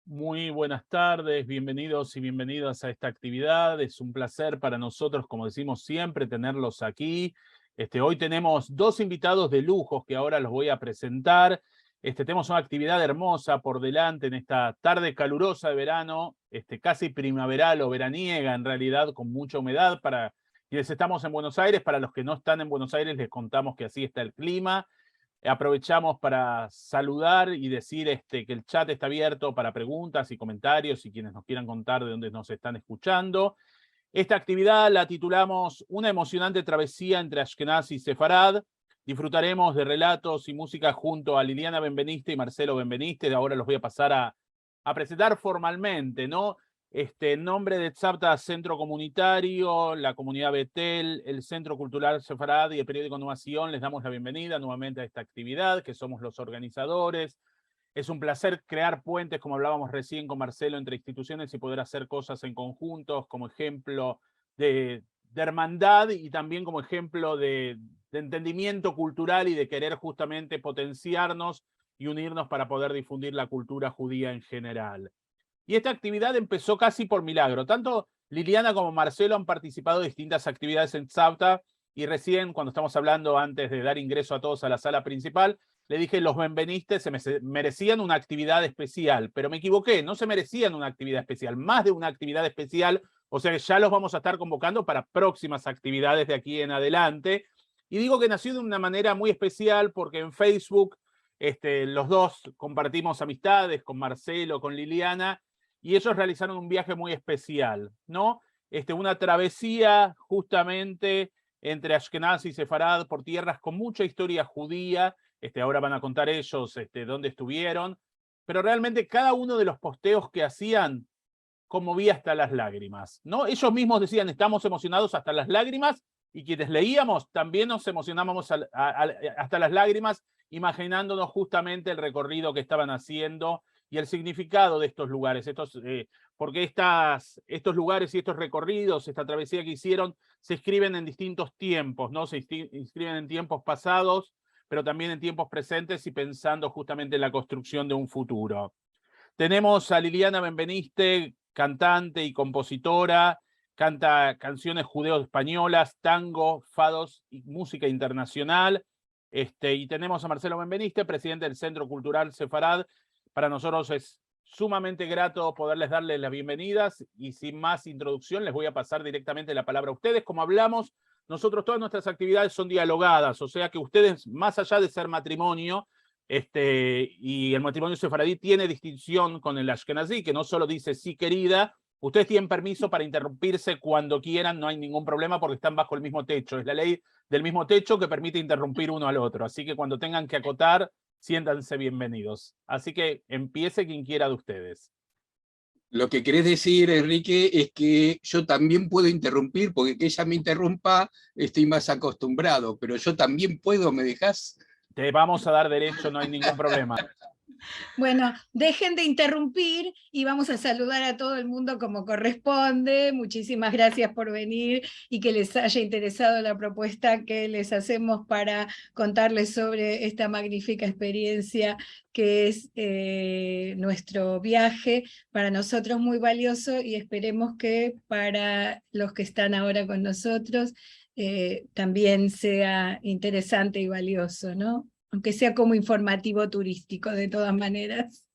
Muy buenas tardes, bienvenidos y bienvenidas a esta actividad. Es un placer para nosotros, como decimos siempre, tenerlos aquí. Hoy tenemos dos invitados de lujos que ahora los voy a presentar. Tenemos una actividad hermosa por delante en esta tarde calurosa de verano, casi primaveral o veraniega en realidad, con mucha humedad. Para quienes estamos en Buenos Aires, para los que no están en Buenos Aires, les contamos que así está el clima. Aprovechamos para saludar y decir que el chat está abierto para preguntas y comentarios y quienes nos quieran contar de dónde nos están escuchando. Esta actividad la titulamos Una emocionante travesía entre Ashkenaz y Sefarad. Disfrutaremos de relatos y música junto a Liliana Benveniste y Marcelo Benveniste. Ahora los voy a pasar a presentar formalmente, ¿no? En nombre de Tzavta Centro Comunitario, la comunidad Betel, el Centro Cultural Sefarad y el periódico Nación, les damos la bienvenida nuevamente a esta actividad, que somos los organizadores. Es un placer crear puentes, como hablábamos recién con Marcelo, entre instituciones y poder hacer cosas en conjuntos, como ejemplo de hermandad y también como ejemplo de entendimiento cultural y de querer justamente potenciarnos y unirnos para poder difundir la cultura judía en general. Y esta actividad empezó casi por milagro. Tanto Liliana como Marcelo han participado de distintas actividades en Tzavta, y recién, cuando estamos hablando, antes de dar ingreso a todos a la sala principal, le dije, los benvenistes se merecían una actividad especial, pero me equivoqué, no se merecían una actividad especial, más de una actividad especial, o sea que ya los vamos a estar convocando para próximas actividades de aquí en adelante. Y digo que nació de una manera muy especial porque en Facebook los dos compartimos amistades con Marcelo, con Liliana, y ellos realizaron un viaje muy especial, ¿no? Una travesía justamente entre Ashkenaz y Sefarad por tierras con mucha historia judía. Ahora van a contar ellos dónde estuvieron, pero realmente cada uno de los posteos que hacían conmovía hasta las lágrimas, ¿no? Ellos mismos decían, estamos emocionados hasta las lágrimas, y quienes leíamos también nos emocionábamos hasta las lágrimas, imaginándonos justamente el recorrido que estaban haciendo y el significado de estos lugares, porque estos lugares y estos recorridos, esta travesía que hicieron, se escriben en distintos tiempos, ¿no? Se inscriben en tiempos pasados, pero también en tiempos presentes y pensando justamente en la construcción de un futuro. Tenemos a Liliana Benveniste, cantante y compositora, canta canciones judeo-españolas, tango, fados y música internacional. Y tenemos a Marcelo Benveniste, presidente del Centro Cultural Sefarad. Para nosotros es sumamente grato poderles darles las bienvenidas, y sin más introducción les voy a pasar directamente la palabra a ustedes. Como hablamos, nosotros todas nuestras actividades son dialogadas, o sea que ustedes, más allá de ser matrimonio, y el matrimonio sefaradí tiene distinción con el ashkenazí, que no solo dice sí querida, ustedes tienen permiso para interrumpirse cuando quieran, no hay ningún problema porque están bajo el mismo techo, es la ley del mismo techo que permite interrumpir uno al otro, así que cuando tengan que acotar, siéntanse bienvenidos. Así que empiece quien quiera de ustedes. Lo que querés decir, Enrique, es que yo también puedo interrumpir, porque que ella me interrumpa estoy más acostumbrado, pero yo también puedo, ¿me dejás? Te vamos a dar derecho, no hay ningún problema. Bueno, dejen de interrumpir y vamos a saludar a todo el mundo como corresponde. Muchísimas gracias por venir y que les haya interesado la propuesta que les hacemos para contarles sobre esta magnífica experiencia que es nuestro viaje, para nosotros muy valioso, y esperemos que para los que están ahora con nosotros también sea interesante y valioso, ¿no? Aunque sea como informativo turístico, de todas maneras.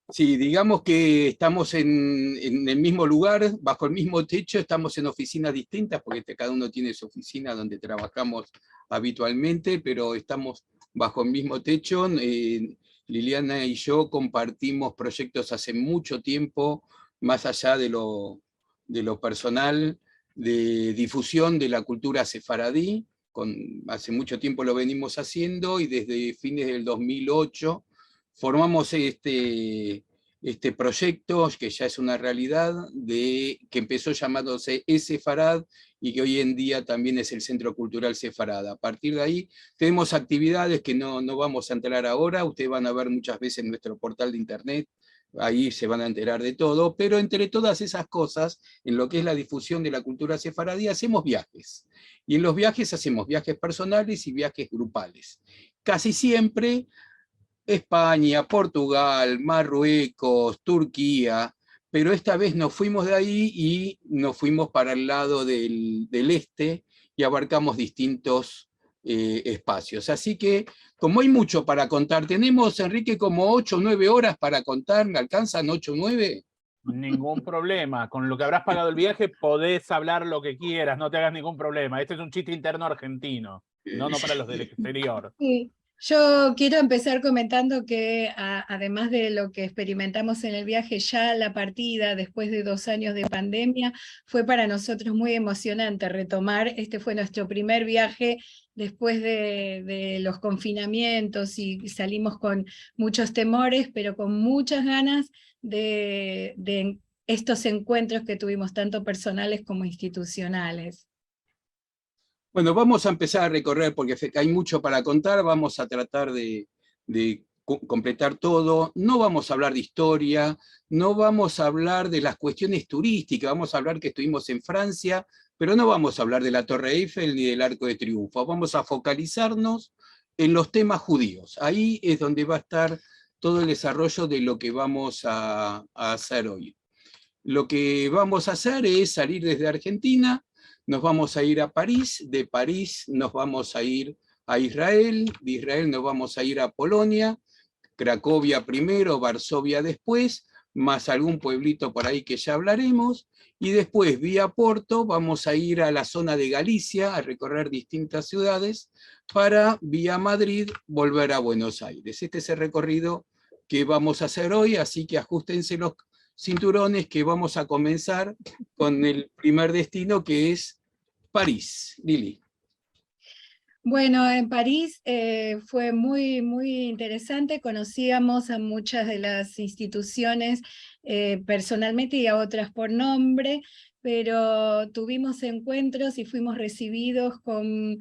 Sí, digamos que estamos en el mismo lugar, bajo el mismo techo, estamos en oficinas distintas, porque cada uno tiene su oficina donde trabajamos habitualmente, pero estamos bajo el mismo techo. Liliana y yo compartimos proyectos hace mucho tiempo, más allá de lo personal, de difusión de la cultura sefaradí. Hace mucho tiempo lo venimos haciendo, y desde fines del 2008 formamos este proyecto, que ya es una realidad, que empezó llamándose Sefarad, y que hoy en día también es el Centro Cultural Sefarad. A partir de ahí tenemos actividades que no vamos a entrar ahora, ustedes van a ver muchas veces en nuestro portal de internet, ahí se van a enterar de todo, pero entre todas esas cosas, en lo que es la difusión de la cultura sefaradí, hacemos viajes. Y en los viajes hacemos viajes personales y viajes grupales. Casi siempre España, Portugal, Marruecos, Turquía, pero esta vez nos fuimos de ahí y nos fuimos para el lado del este y abarcamos distintos espacios. Así que, como hay mucho para contar, tenemos, Enrique, como 8 o 9 horas para contar, ¿me alcanzan 8 o 9? Ningún problema. Con lo que habrás pagado el viaje podés hablar lo que quieras, no te hagas ningún problema. Este es un chiste interno argentino, no para los del exterior. Sí. Yo quiero empezar comentando que además de lo que experimentamos en el viaje, ya la partida después de 2 años de pandemia fue para nosotros muy emocionante retomar. Este fue nuestro primer viaje después de los confinamientos y salimos con muchos temores, pero con muchas ganas de estos encuentros que tuvimos, tanto personales como institucionales. Bueno, vamos a empezar a recorrer porque hay mucho para contar, vamos a tratar de completar todo, no vamos a hablar de historia, no vamos a hablar de las cuestiones turísticas, vamos a hablar que estuvimos en Francia, pero no vamos a hablar de la Torre Eiffel ni del Arco de Triunfo, vamos a focalizarnos en los temas judíos, ahí es donde va a estar todo el desarrollo de lo que vamos a hacer hoy. Lo que vamos a hacer es salir desde Argentina, nos vamos a ir a París, de París nos vamos a ir a Israel, de Israel nos vamos a ir a Polonia, Cracovia primero, Varsovia después, más algún pueblito por ahí que ya hablaremos, y después vía Porto vamos a ir a la zona de Galicia, a recorrer distintas ciudades, para vía Madrid volver a Buenos Aires. Este es el recorrido que vamos a hacer hoy, así que ajustense los cinturones que vamos a comenzar con el primer destino, que es París. Lili. Bueno, en París fue muy, muy interesante, conocíamos a muchas de las instituciones personalmente y a otras por nombre, pero tuvimos encuentros y fuimos recibidos con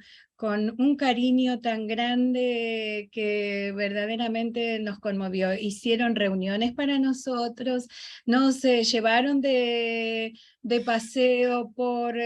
un cariño tan grande que verdaderamente nos conmovió. Hicieron reuniones para nosotros, nos llevaron de paseo por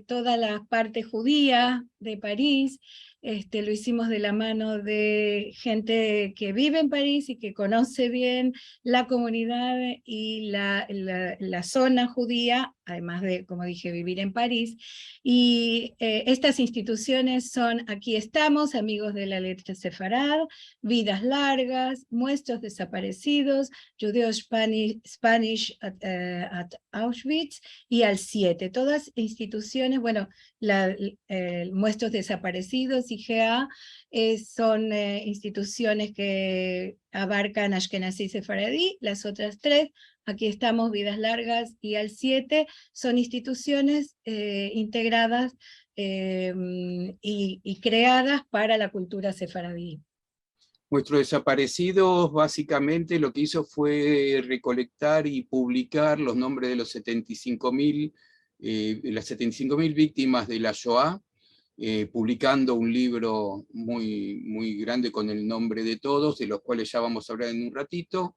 toda la parte judía de París. Lo hicimos de la mano de gente que vive en París y que conoce bien la comunidad y la zona judía, además de, como dije, vivir en París. Y estas instituciones son Aquí Estamos, Amigos de la Letra Sefarad, Vidas Largas, Muestros Desaparecidos, Judeo Spanish at Auschwitz y al 7. Todas instituciones, bueno, Muestros Desaparecidos, IGA, son instituciones que abarcan Ashkenazí y Sefaradí. Las otras 3, Aquí Estamos, Vidas Largas y al 7, son instituciones integradas y creadas para la cultura sefaradí. Nuestros desaparecidos básicamente lo que hizo fue recolectar y publicar los nombres de los 75.000 las 75.000 víctimas de la Shoah, publicando un libro muy, muy grande con el nombre de todos, de los cuales ya vamos a hablar en un ratito.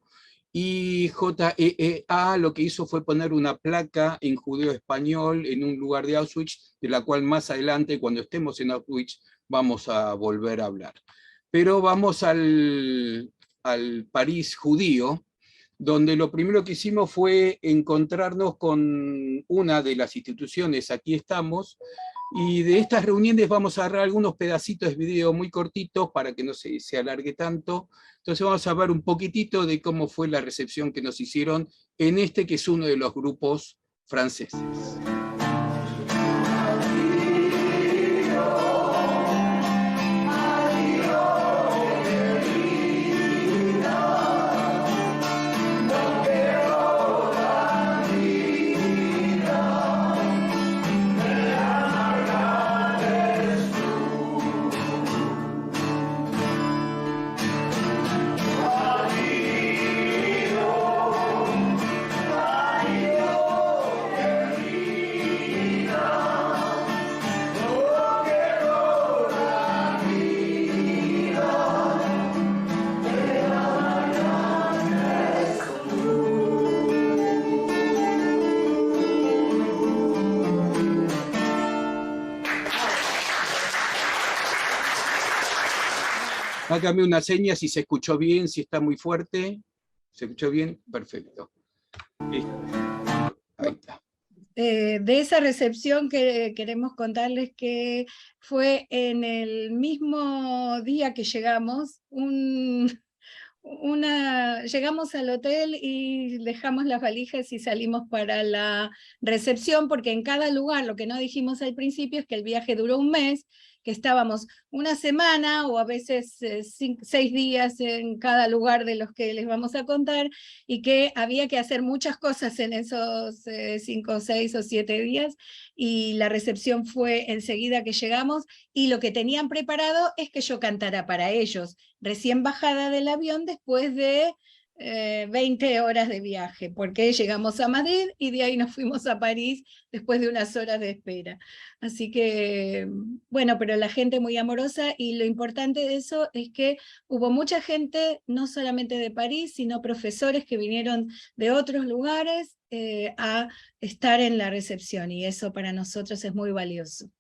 Y JEEA lo que hizo fue poner una placa en judeo español en un lugar de Auschwitz, de la cual más adelante, cuando estemos en Auschwitz, vamos a volver a hablar. Pero vamos al París judío, donde lo primero que hicimos fue encontrarnos con una de las instituciones, Aquí Estamos, y de estas reuniones vamos a agarrar algunos pedacitos de video muy cortitos para que no se alargue tanto. Entonces vamos a ver un poquitito de cómo fue la recepción que nos hicieron en que es uno de los grupos franceses. Hágame una seña si se escuchó bien, si está muy fuerte. ¿Se escuchó bien? Perfecto. Listo. Ahí está. De esa recepción que queremos contarles que fue en el mismo día que llegamos, llegamos al hotel y dejamos las valijas y salimos para la recepción, porque en cada lugar, lo que no dijimos al principio es que el viaje duró un mes, que estábamos una semana o a veces 6 días en cada lugar de los que les vamos a contar, y que había que hacer muchas cosas en esos 5, 6 o 7 días, y la recepción fue enseguida que llegamos, y lo que tenían preparado es que yo cantara para ellos, recién bajada del avión después de 20 horas de viaje, porque llegamos a Madrid y de ahí nos fuimos a París después de unas horas de espera. Así que, bueno, pero la gente muy amorosa, y lo importante de eso es que hubo mucha gente, no solamente de París, sino profesores que vinieron de otros lugares a estar en la recepción, y eso para nosotros es muy valioso.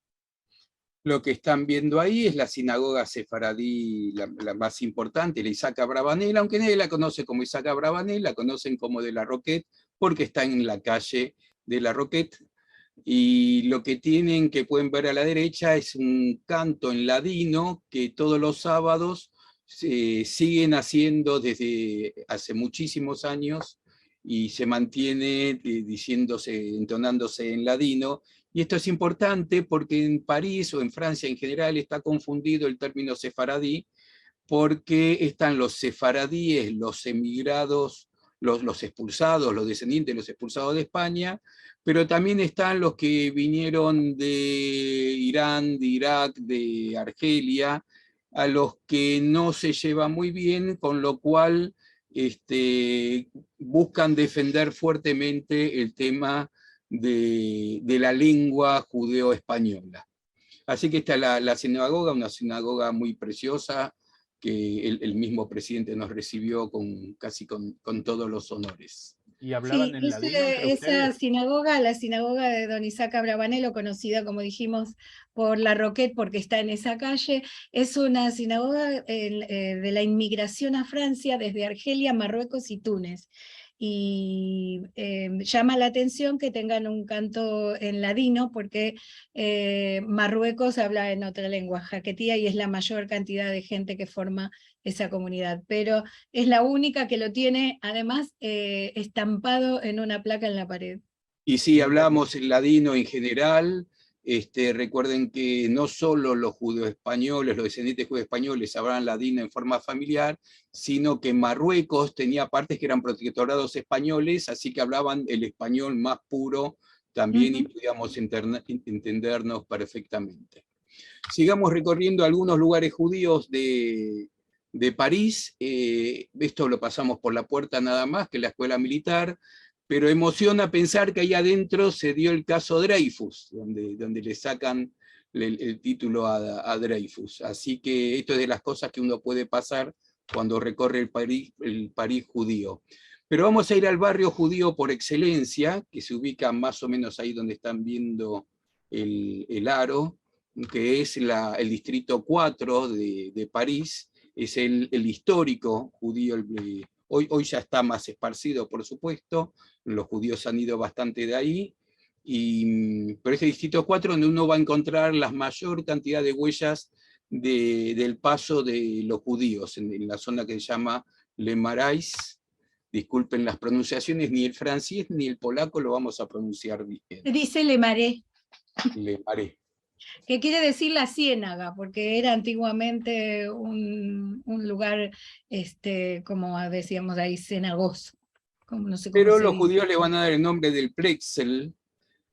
Lo que están viendo ahí es la sinagoga sefaradí, la más importante, la Isaac Abravanel, aunque nadie la conoce como Isaac Abravanel, la conocen como de la Roquette, porque está en la calle de la Roquette. Y lo que tienen, que pueden ver a la derecha, es un canto en ladino que todos los sábados siguen haciendo desde hace muchísimos años, y se mantiene entonándose en ladino. Y esto es importante porque en París o en Francia en general está confundido el término sefaradí, porque están los sefaradíes, los emigrados, los expulsados, los descendientes de los expulsados de España, pero también están los que vinieron de Irán, de Irak, de Argelia, a los que no se lleva muy bien, con lo cual buscan defender fuertemente el tema de la lengua judeo-española. Así que está la sinagoga, una sinagoga muy preciosa, que el mismo presidente nos recibió casi con todos los honores. ¿Y hablaban en ladino entre esa ustedes? sinagoga, la sinagoga de Don Isaac Abravanel, conocida, como dijimos, por la Roquette, porque está en esa calle, es una sinagoga de la inmigración a Francia desde Argelia, Marruecos y Túnez. Y llama la atención que tengan un canto en ladino, porque Marruecos habla en otra lengua, jaquetía, y es la mayor cantidad de gente que forma esa comunidad, pero es la única que lo tiene, además, estampado en una placa en la pared. Y sí, hablamos el ladino en general. Recuerden que no solo los judeo-españoles, los descendientes judeo-españoles hablan ladino en forma familiar, sino que Marruecos tenía partes que eran protectorados españoles, así que hablaban el español más puro también, y podíamos entendernos perfectamente. Sigamos recorriendo algunos lugares judíos de París. Esto lo pasamos por la puerta nada más, que la escuela militar, pero emociona pensar que ahí adentro se dio el caso Dreyfus, donde le sacan el título a Dreyfus. Así que esto es de las cosas que uno puede pasar cuando recorre el París judío. Pero vamos a ir al barrio judío por excelencia, que se ubica más o menos ahí donde están viendo el aro, que es el distrito 4 de París, es el histórico judío. Hoy ya está más esparcido, por supuesto, los judíos han ido bastante de ahí, pero es el distrito 4 donde uno va a encontrar la mayor cantidad de huellas del paso de los judíos, en la zona que se llama Le Marais. Disculpen las pronunciaciones, ni el francés ni el polaco lo vamos a pronunciar bien. Se dice Le Marais. Le Marais. Que quiere decir la ciénaga, porque era antiguamente un lugar, como decíamos ahí, cenagoso. No sé cómo Pero se los dice. judíos le van a dar el nombre del Pretzel,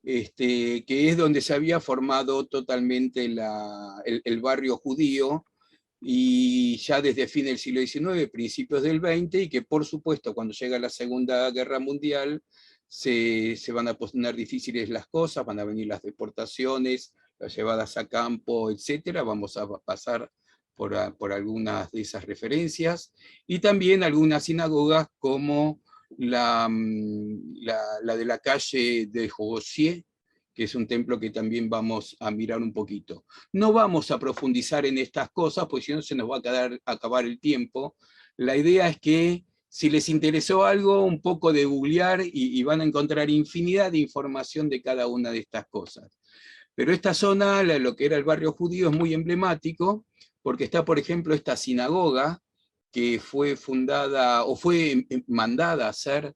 que es donde se había formado totalmente el barrio judío, y ya desde fin del siglo XIX, principios del XX, y que por supuesto cuando llega la Segunda Guerra Mundial se van a poner difíciles las cosas, van a venir las deportaciones, las llevadas a campo, etc. Vamos a pasar por algunas de esas referencias, y también algunas sinagogas como la de la calle de Jossier, que es un templo que también vamos a mirar un poquito. No vamos a profundizar en estas cosas, pues si no se nos va a acabar el tiempo. La idea es que si les interesó algo, un poco de googlear y van a encontrar infinidad de información de cada una de estas cosas. Pero esta zona, lo que era el barrio judío, es muy emblemático, porque está, por ejemplo, esta sinagoga, que fue fundada, o fue mandada a hacer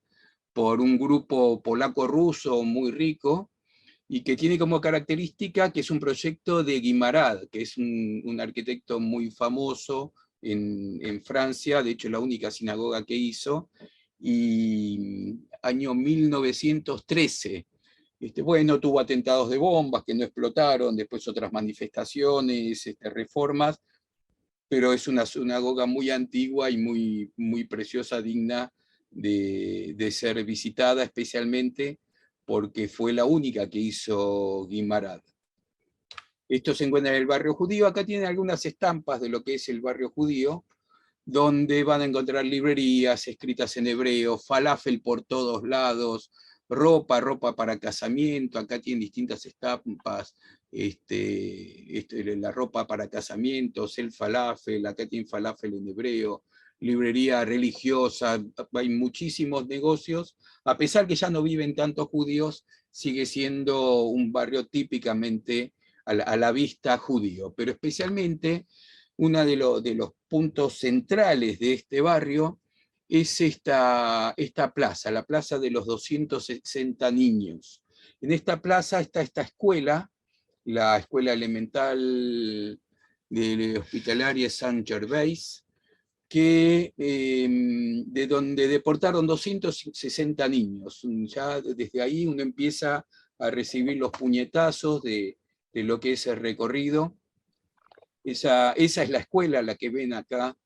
por un grupo polaco-ruso muy rico, y que tiene como característica que es un proyecto de Guimarães, que es un arquitecto muy famoso en Francia, de hecho la única sinagoga que hizo, y año 1913. Bueno, tuvo atentados de bombas que no explotaron, después otras manifestaciones, reformas, pero es una sinagoga muy antigua y muy preciosa, digna de ser visitada, especialmente porque fue la única que hizo Guimarães. Esto se encuentra en el barrio judío. Acá tienen algunas estampas de lo que es el barrio judío, donde van a encontrar librerías escritas en hebreo, falafel por todos lados, ropa para casamiento. Acá tienen distintas estampas, la ropa para casamientos, el falafel, acá tienen falafel en hebreo, librería religiosa, hay muchísimos negocios. A pesar que ya no viven tantos judíos, sigue siendo un barrio típicamente a la vista judío, pero especialmente uno de los puntos centrales de este barrio es esta plaza, la Plaza de los 260 niños. En esta plaza está esta escuela, la escuela elemental de hospitalaria Saint Gervais, de donde deportaron 260 niños. Ya desde ahí uno empieza a recibir los puñetazos de lo que es el recorrido. Esa es la escuela, la que ven acá,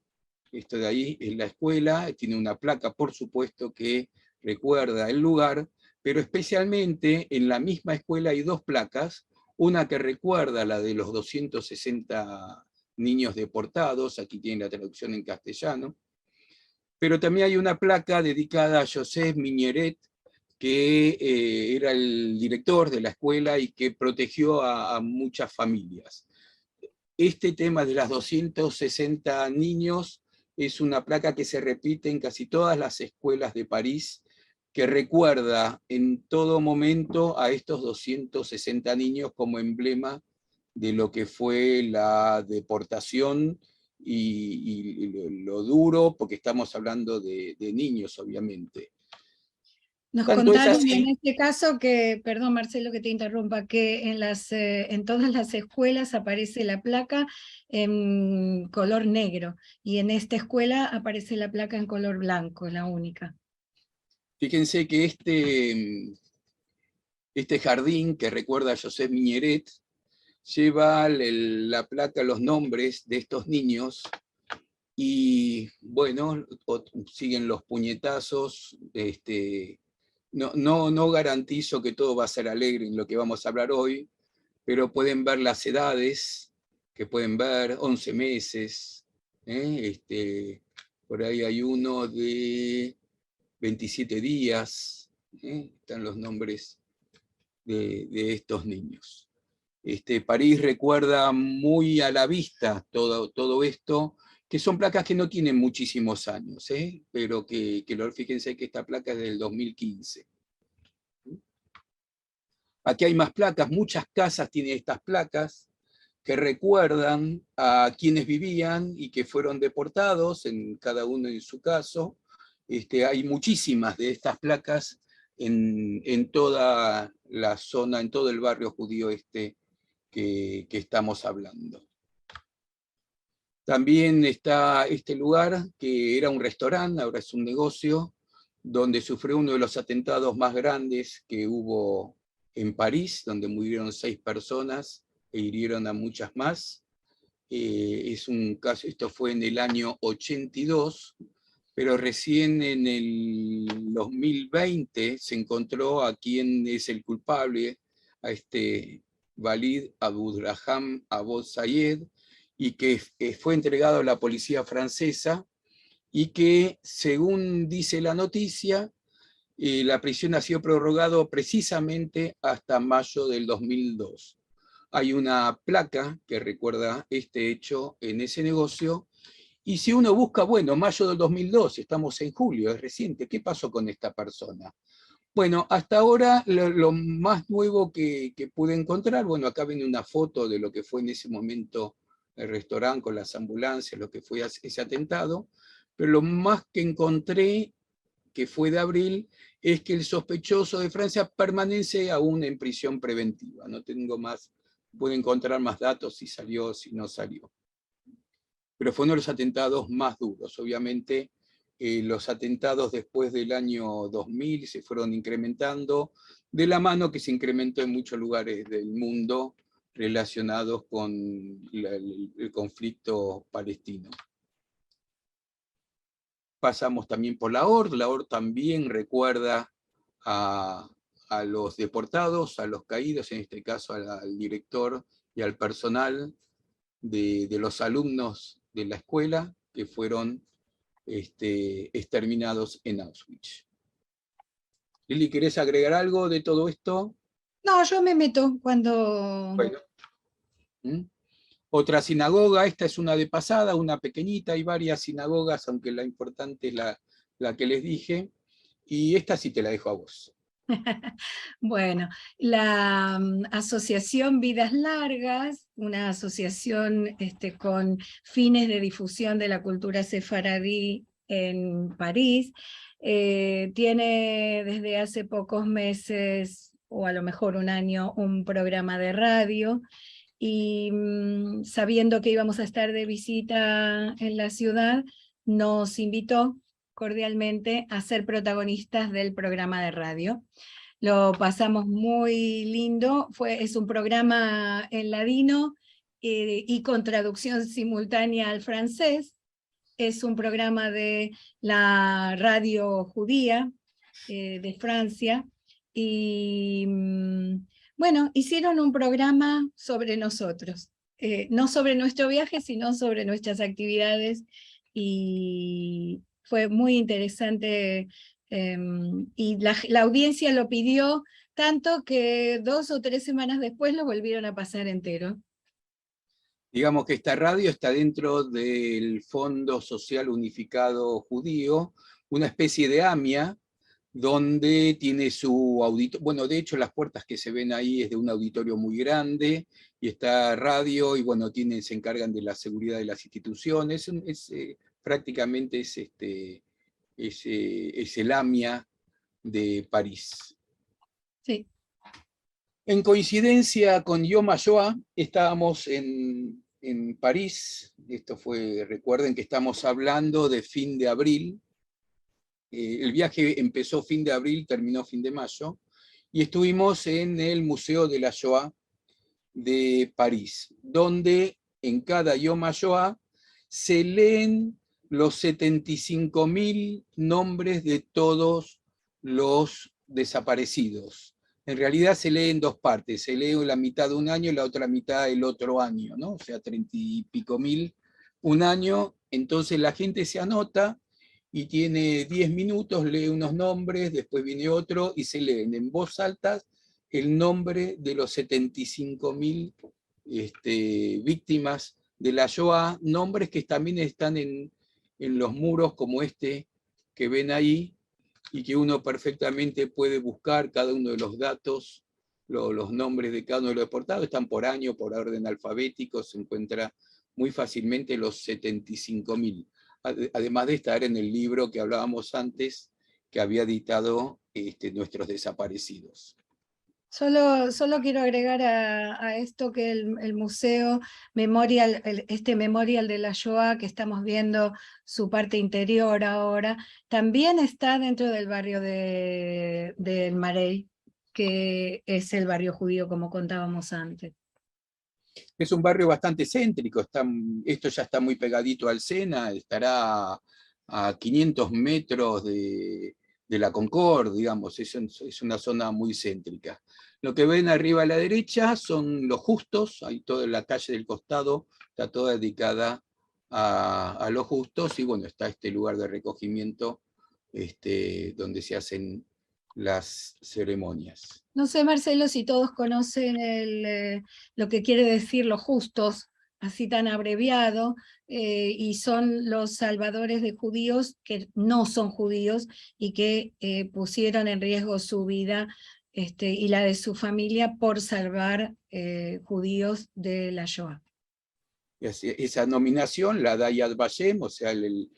esto de ahí es la escuela, tiene una placa, por supuesto, que recuerda el lugar, pero especialmente en la misma escuela hay dos placas, una que recuerda la de los 260 niños deportados, aquí tiene la traducción en castellano, pero también hay una placa dedicada a Joseph Miñeret, que era el director de la escuela y que protegió a muchas familias. Este tema de las 260 niños es una placa que se repite en casi todas las escuelas de París, que recuerda en todo momento a estos 260 niños como emblema de lo que fue la deportación y lo duro, porque estamos hablando de niños, obviamente. Nos Tanto es contaron así, en este caso que, perdón Marcelo que te interrumpa, que en todas las escuelas aparece la placa en color negro, y en esta escuela aparece la placa en color blanco, la única. fíjense que este jardín que recuerda a Joseph Miñeret lleva la placa, los nombres de estos niños, y bueno, siguen los puñetazos. No garantizo que todo va a ser alegre en lo que vamos a hablar hoy, pero pueden ver las edades, que pueden ver 11 meses, por ahí hay uno de 27 días, están los nombres de estos niños. París recuerda muy a la vista todo esto, que son placas que no tienen muchísimos años, pero fíjense que esta placa es del 2015. Aquí hay más placas, muchas casas tienen estas placas que recuerdan a quienes vivían y que fueron deportados, en cada uno en su caso. Hay muchísimas de estas placas en toda la zona, en todo el barrio judío que estamos hablando. También está este lugar que era un restaurante, ahora es un negocio, donde sufrió uno de los atentados más grandes que hubo en París, donde murieron 6 personas e hirieron a muchas más. Es un caso, esto fue en el año 82, pero recién en el 2020 se encontró a quién es el culpable, a Walid Abdulrahman Abu Sayed, y que fue entregado a la policía francesa, y que, según dice la noticia, y la prisión ha sido prorrogada precisamente hasta mayo del 2002. Hay una placa que recuerda este hecho en ese negocio, y si uno busca, bueno, mayo del 2002, estamos en julio, es reciente, ¿qué pasó con esta persona? Bueno, hasta ahora lo más nuevo que pude encontrar, bueno, acá viene una foto de lo que fue en ese momento el restaurante con las ambulancias, lo que fue ese atentado, pero lo más que encontré, que fue de abril, es que el sospechoso de Francia permanece aún en prisión preventiva. No tengo más, puedo encontrar más datos si salió, si no salió. Pero fue uno de los atentados más duros. Obviamente, los atentados después del año 2000 se fueron incrementando, de la mano que se incrementó en muchos lugares del mundo relacionados con el conflicto palestino. Pasamos también por la OR también recuerda a los deportados, a los caídos, en este caso al director y al personal de los alumnos de la escuela que fueron exterminados en Auschwitz. Lili, ¿querés agregar algo de todo esto? No, yo me meto cuando... Bueno. Otra sinagoga, esta es una de pasada, una pequeñita, hay varias sinagogas, aunque la importante es la que les dije, y esta sí te la dejo a vos. Bueno, la Asociación Vidas Largas, una asociación con fines de difusión de la cultura sefaradí en París, tiene desde hace pocos meses, o a lo mejor un año, un programa de radio, y sabiendo que íbamos a estar de visita en la ciudad, nos invitó cordialmente a ser protagonistas del programa de radio. Lo pasamos muy lindo, es un programa en ladino y con traducción simultánea al francés. Es un programa de la radio judía de Francia, y bueno, hicieron un programa sobre nosotros, no sobre nuestro viaje, sino sobre nuestras actividades, y fue muy interesante, y la audiencia lo pidió tanto que 2 o 3 semanas después lo volvieron a pasar entero. Digamos que esta radio está dentro del Fondo Social Unificado Judío, una especie de AMIA, donde tiene su auditorio, bueno, de hecho las puertas que se ven ahí es de un auditorio muy grande, y está radio, y bueno, se encargan de la seguridad de las instituciones, prácticamente es el AMIA de París. Sí. En coincidencia con Yom HaShoah, estábamos en París, esto fue, recuerden que estamos hablando de fin de abril, el viaje empezó fin de abril, terminó fin de mayo, y estuvimos en el Museo de la Shoah de París, donde en cada Yom HaShoah se leen los 75.000 nombres de todos los desaparecidos. En realidad se lee en dos partes, se lee la mitad de un año y la otra mitad el otro año, ¿no? O sea, 30 y pico mil un año. Entonces la gente se anota y tiene 10 minutos, lee unos nombres, después viene otro y se leen en voz alta el nombre de los 75.000 víctimas de la Shoah, nombres que también están en los muros como este que ven ahí, y que uno perfectamente puede buscar cada uno de los datos, los nombres de cada uno de los deportados, están por año, por orden alfabético, se encuentra muy fácilmente los 75.000. Además de estar en el libro que hablábamos antes, que había editado Nuestros Desaparecidos. Solo quiero agregar a esto que el museo Memorial, este Memorial de la Shoah, que estamos viendo su parte interior ahora, también está dentro del barrio del Marais, que es el barrio judío, como contábamos antes. Es un barrio bastante céntrico, esto ya está muy pegadito al Sena, estará a 500 metros de la Concorde, digamos, es una zona muy céntrica. Lo que ven arriba a la derecha son los Justos, ahí toda la calle del costado está toda dedicada a los Justos, y bueno, está este lugar de recogimiento donde se hacen las ceremonias. No sé, Marcelo, si todos conocen lo que quiere decir los justos, así tan abreviado, y son los salvadores de judíos que no son judíos y que pusieron en riesgo su vida y la de su familia por salvar judíos de la Shoah. Esa nominación la da Yad Vashem, o sea, el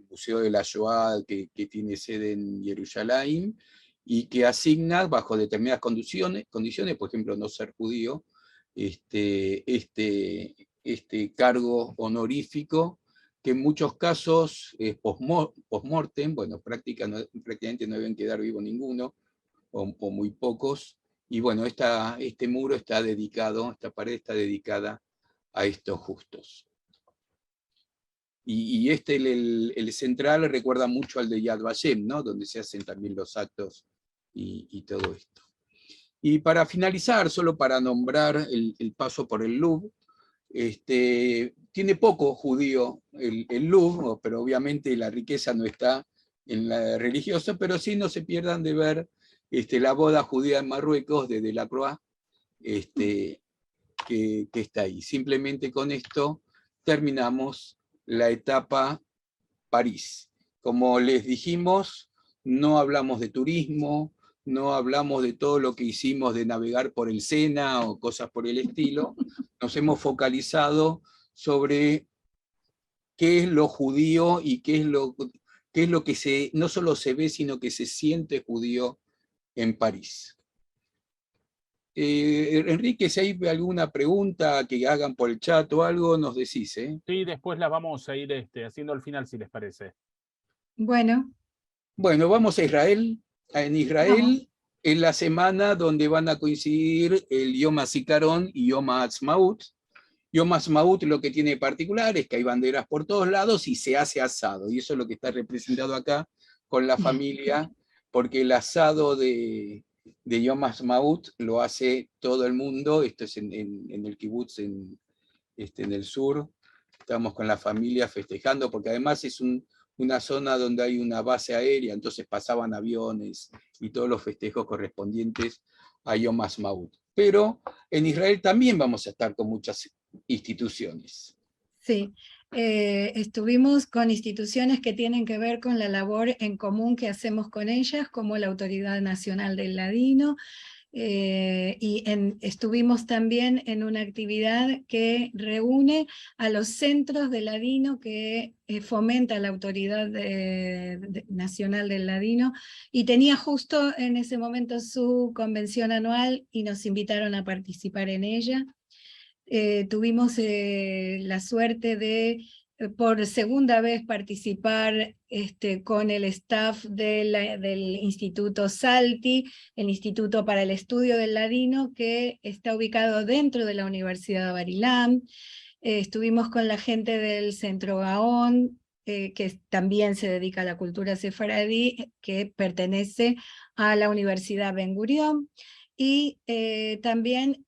Museo de la Shoah que tiene sede en Jerusalén, y que asigna bajo determinadas condiciones, por ejemplo, no ser judío, este cargo honorífico, que en muchos casos post-mortem, bueno, prácticamente no deben quedar vivos ninguno, o muy pocos, y bueno, este muro está dedicado, esta pared está dedicada a estos justos. Y el central recuerda mucho al de Yad Vashem, ¿no? Donde se hacen también los actos y todo esto. Y para finalizar, solo para nombrar el paso por el Louvre, tiene poco judío el Louvre, pero obviamente la riqueza no está en la religiosa, pero sí no se pierdan de ver la boda judía en Marruecos de Delacroix, que está ahí. Simplemente con esto terminamos la etapa París. Como les dijimos, no hablamos de turismo, no hablamos de todo lo que hicimos de navegar por el Sena o cosas por el estilo. Nos hemos focalizado sobre qué es lo judío y qué es lo que no solo se ve, sino que se siente judío en París. Enrique, si hay alguna pregunta que hagan por el chat o algo, nos decís, ¿eh? Sí, después las vamos a ir haciendo al final, si les parece. Bueno. Bueno, vamos a Israel. En Israel es la semana donde van a coincidir el Yom HaZikaron y Yom HaAtzmaut. Yom HaAtzmaut lo que tiene de particular es que hay banderas por todos lados y se hace asado, y eso es lo que está representado acá con la familia, porque el asado de Yom HaAtzmaut lo hace todo el mundo. Esto es en el kibutz en el sur. Estamos con la familia festejando, porque además es una zona donde hay una base aérea, entonces pasaban aviones y todos los festejos correspondientes a Yom HaAtzmaut. Pero en Israel también vamos a estar con muchas instituciones. Sí, estuvimos con instituciones que tienen que ver con la labor en común que hacemos con ellas, como la Autoridad Nacional del Ladino, y estuvimos también en una actividad que reúne a los centros de ladino que fomenta la Autoridad Nacional del Ladino, y tenía justo en ese momento su convención anual y nos invitaron a participar en ella. Tuvimos la suerte de por segunda vez participar con el staff del Instituto Salti, el Instituto para el Estudio del Ladino, que está ubicado dentro de la Universidad de Bar-Ilan. Estuvimos con la gente del Centro Gaón, que también se dedica a la cultura sefaradí, que pertenece a la Universidad Ben Gurión, y también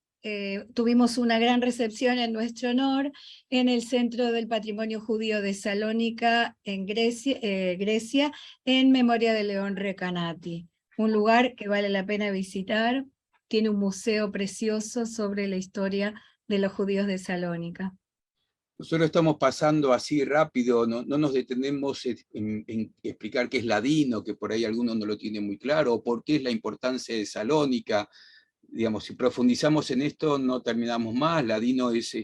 tuvimos una gran recepción en nuestro honor en el Centro del Patrimonio Judío de Salónica, en Grecia, en memoria de León Recanati. Un lugar que vale la pena visitar, tiene un museo precioso sobre la historia de los judíos de Salónica. Nosotros estamos pasando así rápido, no nos detenemos en explicar qué es ladino, que por ahí alguno no lo tiene muy claro, o por qué es la importancia de Salónica. Digamos, si profundizamos en esto no terminamos más. Ladino es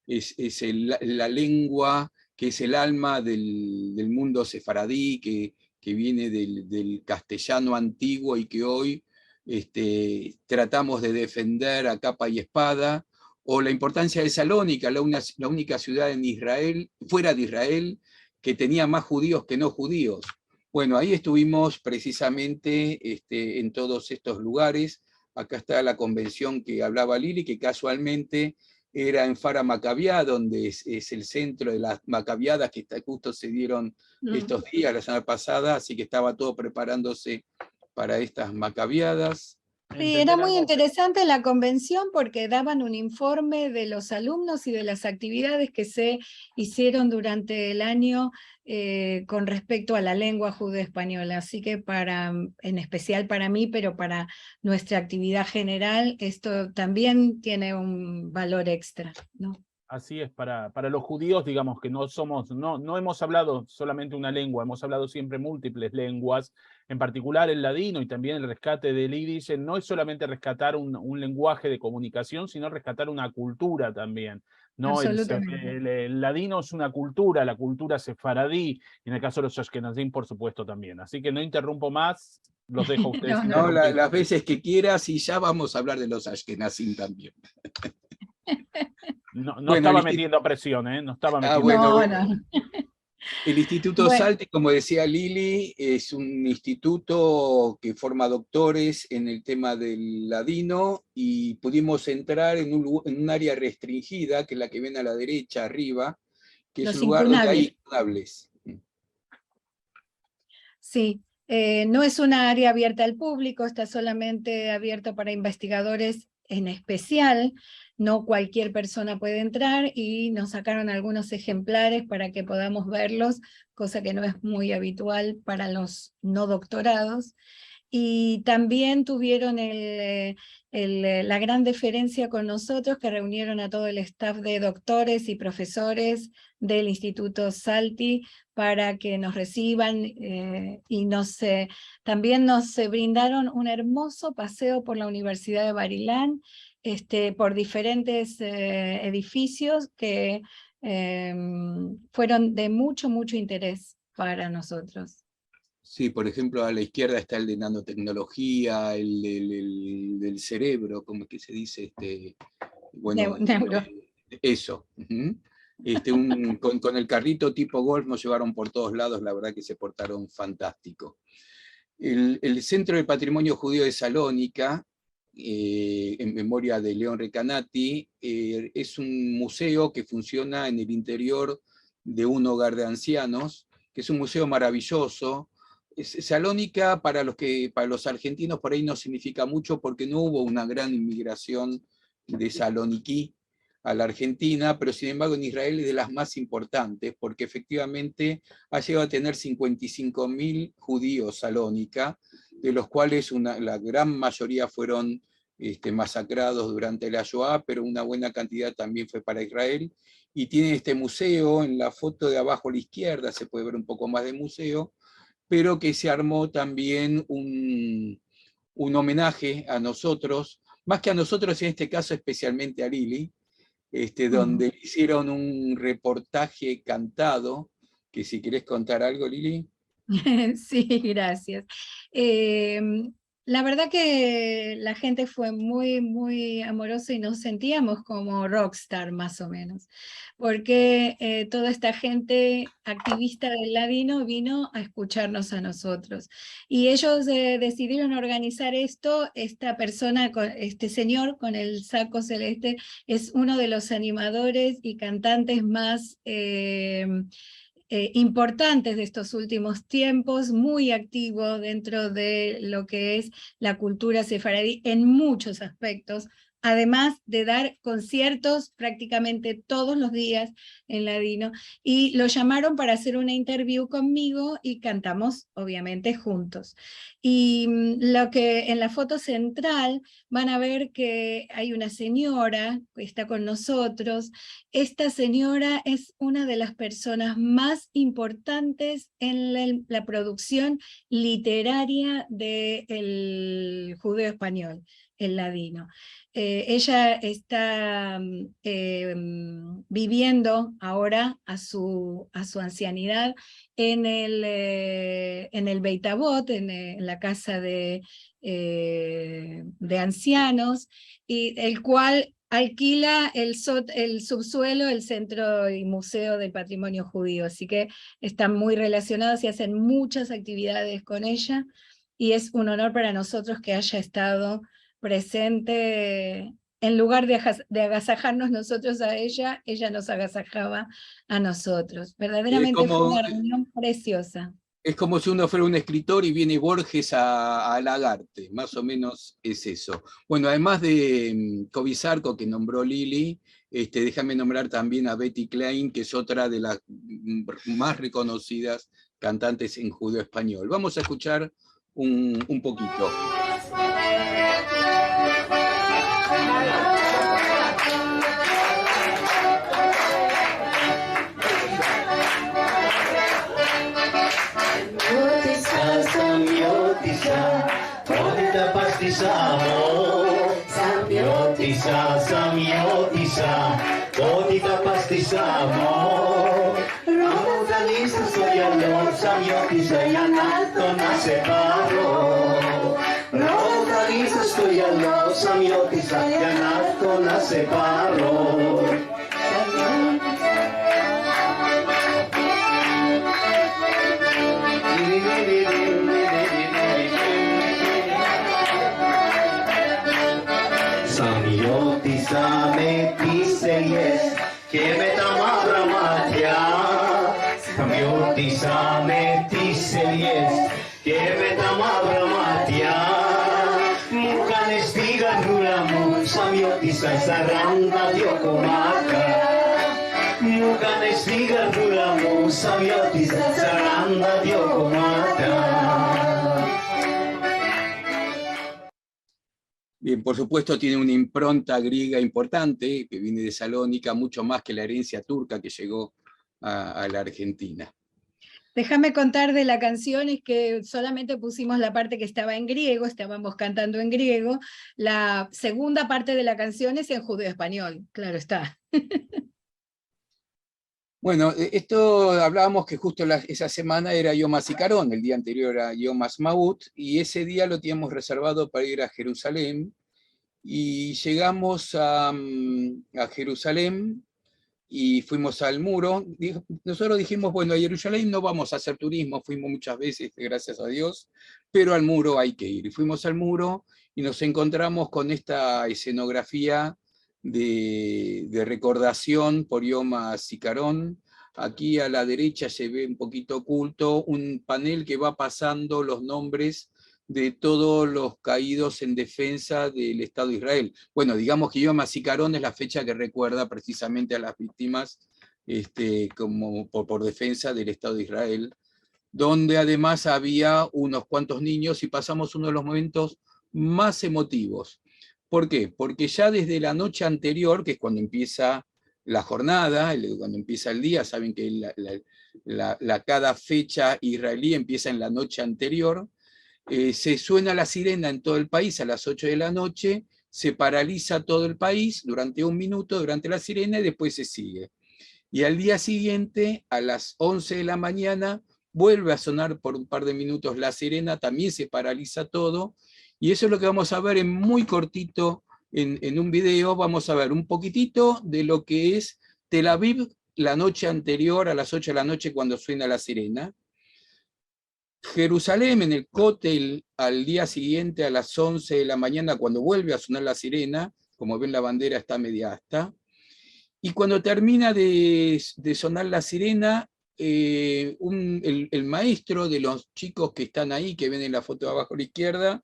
la lengua que es el alma del mundo sefaradí, que viene del castellano antiguo y que hoy tratamos de defender a capa y espada. O la importancia de Salónica, la única ciudad en Israel, fuera de Israel, que tenía más judíos que no judíos. Bueno, ahí estuvimos precisamente en todos estos lugares. Acá está la convención que hablaba Lili, que casualmente era en Fara Maccabiá, donde es el centro de las Maccabiadas que justo se dieron estos días, la semana pasada, así que estaba todo preparándose para estas Maccabiadas. Sí, era entender muy algo. interesante la convención porque daban un informe de los alumnos y de las actividades que se hicieron durante el año con respecto a la lengua judeo-española. Así que en especial para mí, pero para nuestra actividad general, esto también tiene un valor extra, ¿no? Así es, para los judíos, digamos que no hemos hablado solamente una lengua, hemos hablado siempre múltiples lenguas, en particular el ladino y también el rescate del yiddish, no es solamente rescatar un lenguaje de comunicación, sino rescatar una cultura también. ¿No? Absolutamente. El ladino es una cultura, la cultura sefaradí, y en el caso de los ashkenazim, por supuesto, también. Así que no interrumpo más, los dejo a ustedes No, no. No, interrumpir. las veces que quieras y ya vamos a hablar de los Ashkenazim también. No Bueno, estaba metiendo presión, ¿eh? No estaba metiendo bueno, No, presión. no. el Instituto Bueno, Salti, como decía Lili, es un instituto que forma doctores en el tema del ladino y pudimos entrar en un área restringida, que es la que ven a la derecha arriba, que es los un lugar donde hay incunables. incunables. Sí, no es una área abierta al público, está solamente abierto para investigadores en especial, no cualquier persona puede entrar y nos sacaron algunos ejemplares para que podamos verlos, cosa que no es muy habitual para los no doctorados. Y también tuvieron la gran deferencia con nosotros, que reunieron a todo el staff de doctores y profesores del Instituto Salti para que nos reciban y también nos brindaron un hermoso paseo por la Universidad de Barilán, por diferentes edificios que fueron de mucho, mucho interés para nosotros. Sí, por ejemplo, a la izquierda está el de nanotecnología, el del cerebro, ¿cómo es que se dice? Bueno, Neuro. eso. Con el carrito tipo golf nos llevaron por todos lados, la verdad que se portaron fantástico. El Centro de Patrimonio Judío de Salónica, en memoria de León Recanati, es un museo que funciona en el interior de un hogar de ancianos, que es un museo maravilloso. Salónica, para los argentinos por ahí no significa mucho porque no hubo una gran inmigración de saloniquí a la Argentina, pero sin embargo en Israel es de las más importantes, porque efectivamente ha llegado a tener 55.000 judíos Salónica, de los cuales la gran mayoría fueron masacrados durante la Shoah, pero una buena cantidad también fue para Israel, y tiene este museo, en la foto de abajo a la izquierda se puede ver un poco más de museo, pero que se armó también un homenaje a nosotros, más que a nosotros en este caso especialmente a Lili, donde hicieron un reportaje cantado, que si querés contar algo, Lili. Sí, gracias. La verdad que la gente fue muy, muy amorosa y nos sentíamos como rockstar más o menos, porque toda esta gente activista del ladino vino a escucharnos a nosotros. Y ellos decidieron organizar esto. Esta persona, este señor con el saco celeste, es uno de los animadores y cantantes más importantes de estos últimos tiempos, muy activo dentro de lo que es la cultura sefaradí en muchos aspectos, además de dar conciertos prácticamente todos los días en ladino, y lo llamaron para hacer una interview conmigo y cantamos obviamente juntos. Y lo que en la foto central van a ver que hay una señora que está con nosotros. Esta señora es una de las personas más importantes en la producción literaria del judeo español, el ladino. Ella está viviendo ahora a su ancianidad en el Beit Avot, en la casa de ancianos, y el cual alquila el subsuelo, el Centro y Museo del Patrimonio Judío, así que están muy relacionados y hacen muchas actividades con ella, y es un honor para nosotros que haya estado presente. En lugar de agasajarnos nosotros a ella nos agasajaba a nosotros. Verdaderamente fue Como, una reunión preciosa. Es como si uno fuera un escritor y viene Borges a halagarte, más o menos es eso. Bueno, además de Cobizarco, que nombró Lili, déjame nombrar también a Betty Klein, que es otra de las más reconocidas cantantes en judeo español. Vamos a escuchar un poquito. Samyotisa, Bodhita pastisamo, Rodaliza soy allo, Samyotisa yanato nace paro. Rodaliza soy allo, Samyotisa yanato nace paro. Samyotisa yes, Kevetama Brahmatya. Samyotisa yes, Kevetama Brahmatya. Mukanestiga Nuramu, Samyotisa Saranda Diokumaka. Mukanestiga Nuramu, Samyotisa Saranda Diokumaka. Bien, por supuesto tiene una impronta griega importante, que viene de Salónica, mucho más que la herencia turca que llegó a la Argentina. Déjame contar de la canción, es que solamente pusimos la parte que estaba en griego, estábamos cantando en griego, la segunda parte de la canción es en judeo español, claro está. Bueno, esto hablábamos que justo esa semana era Yom HaZikaron, el día anterior era Yom HaAtzmaut, y ese día lo teníamos reservado para ir a Jerusalén, y llegamos a Jerusalén y fuimos al muro. Nosotros dijimos, bueno, a Jerusalén no vamos a hacer turismo, fuimos muchas veces, gracias a Dios, pero al muro hay que ir. Y fuimos al muro y nos encontramos con esta escenografía de recordación por Yom HaZikaron. Aquí a la derecha se ve un poquito oculto un panel que va pasando los nombres de todos los caídos en defensa del Estado de Israel. Bueno, digamos que Yom HaZikaron es la fecha que recuerda precisamente a las víctimas como por defensa del Estado de Israel, donde además había unos cuantos niños y pasamos uno de los momentos más emotivos. ¿Por qué? Porque ya desde la noche anterior, que es cuando empieza la jornada, cuando empieza el día, saben que cada fecha israelí empieza en la noche anterior, se suena la sirena en todo el país a las 8 de la noche, se paraliza todo el país durante un minuto durante la sirena y después se sigue. Y al día siguiente, a las 11 de la mañana, vuelve a sonar por un par de minutos la sirena, también se paraliza todo, y eso es lo que vamos a ver en muy cortito en un video. Vamos a ver un poquitito de lo que es Tel Aviv la noche anterior a las 8 de la noche cuando suena la sirena. Jerusalén en el Kotel al día siguiente a las 11 de la mañana cuando vuelve a sonar la sirena, como ven la bandera está media asta, y cuando termina de sonar la sirena, el maestro de los chicos que están ahí, que ven en la foto de abajo a la izquierda,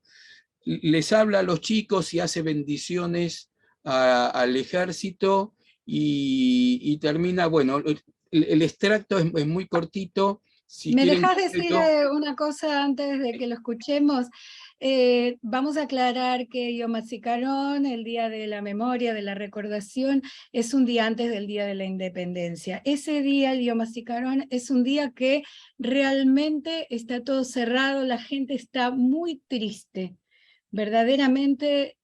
les habla a los chicos y hace bendiciones al ejército y termina, bueno, el extracto es muy cortito. Si ¿Me dejas decir una cosa antes de que lo escuchemos? Vamos a aclarar que Yom HaZikaron, el día de la memoria, de la recordación, es un día antes del día de la independencia. Ese día, el Yom HaZikaron, es un día que realmente está todo cerrado, la gente está muy triste, verdaderamente,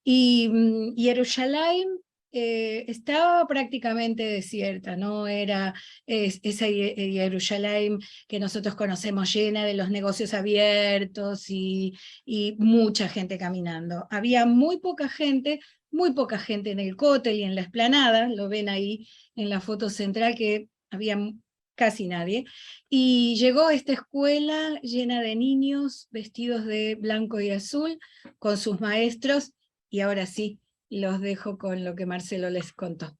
y Jerusalén estaba prácticamente desierta, no era esa Jerusalén que nosotros conocemos llena de los negocios abiertos y mucha gente caminando. Había muy poca gente en el cótel y en la explanada, lo ven ahí en la foto central que había casi nadie, y llegó esta escuela llena de niños vestidos de blanco y azul, con sus maestros, y ahora sí, los dejo con lo que Marcelo les contó.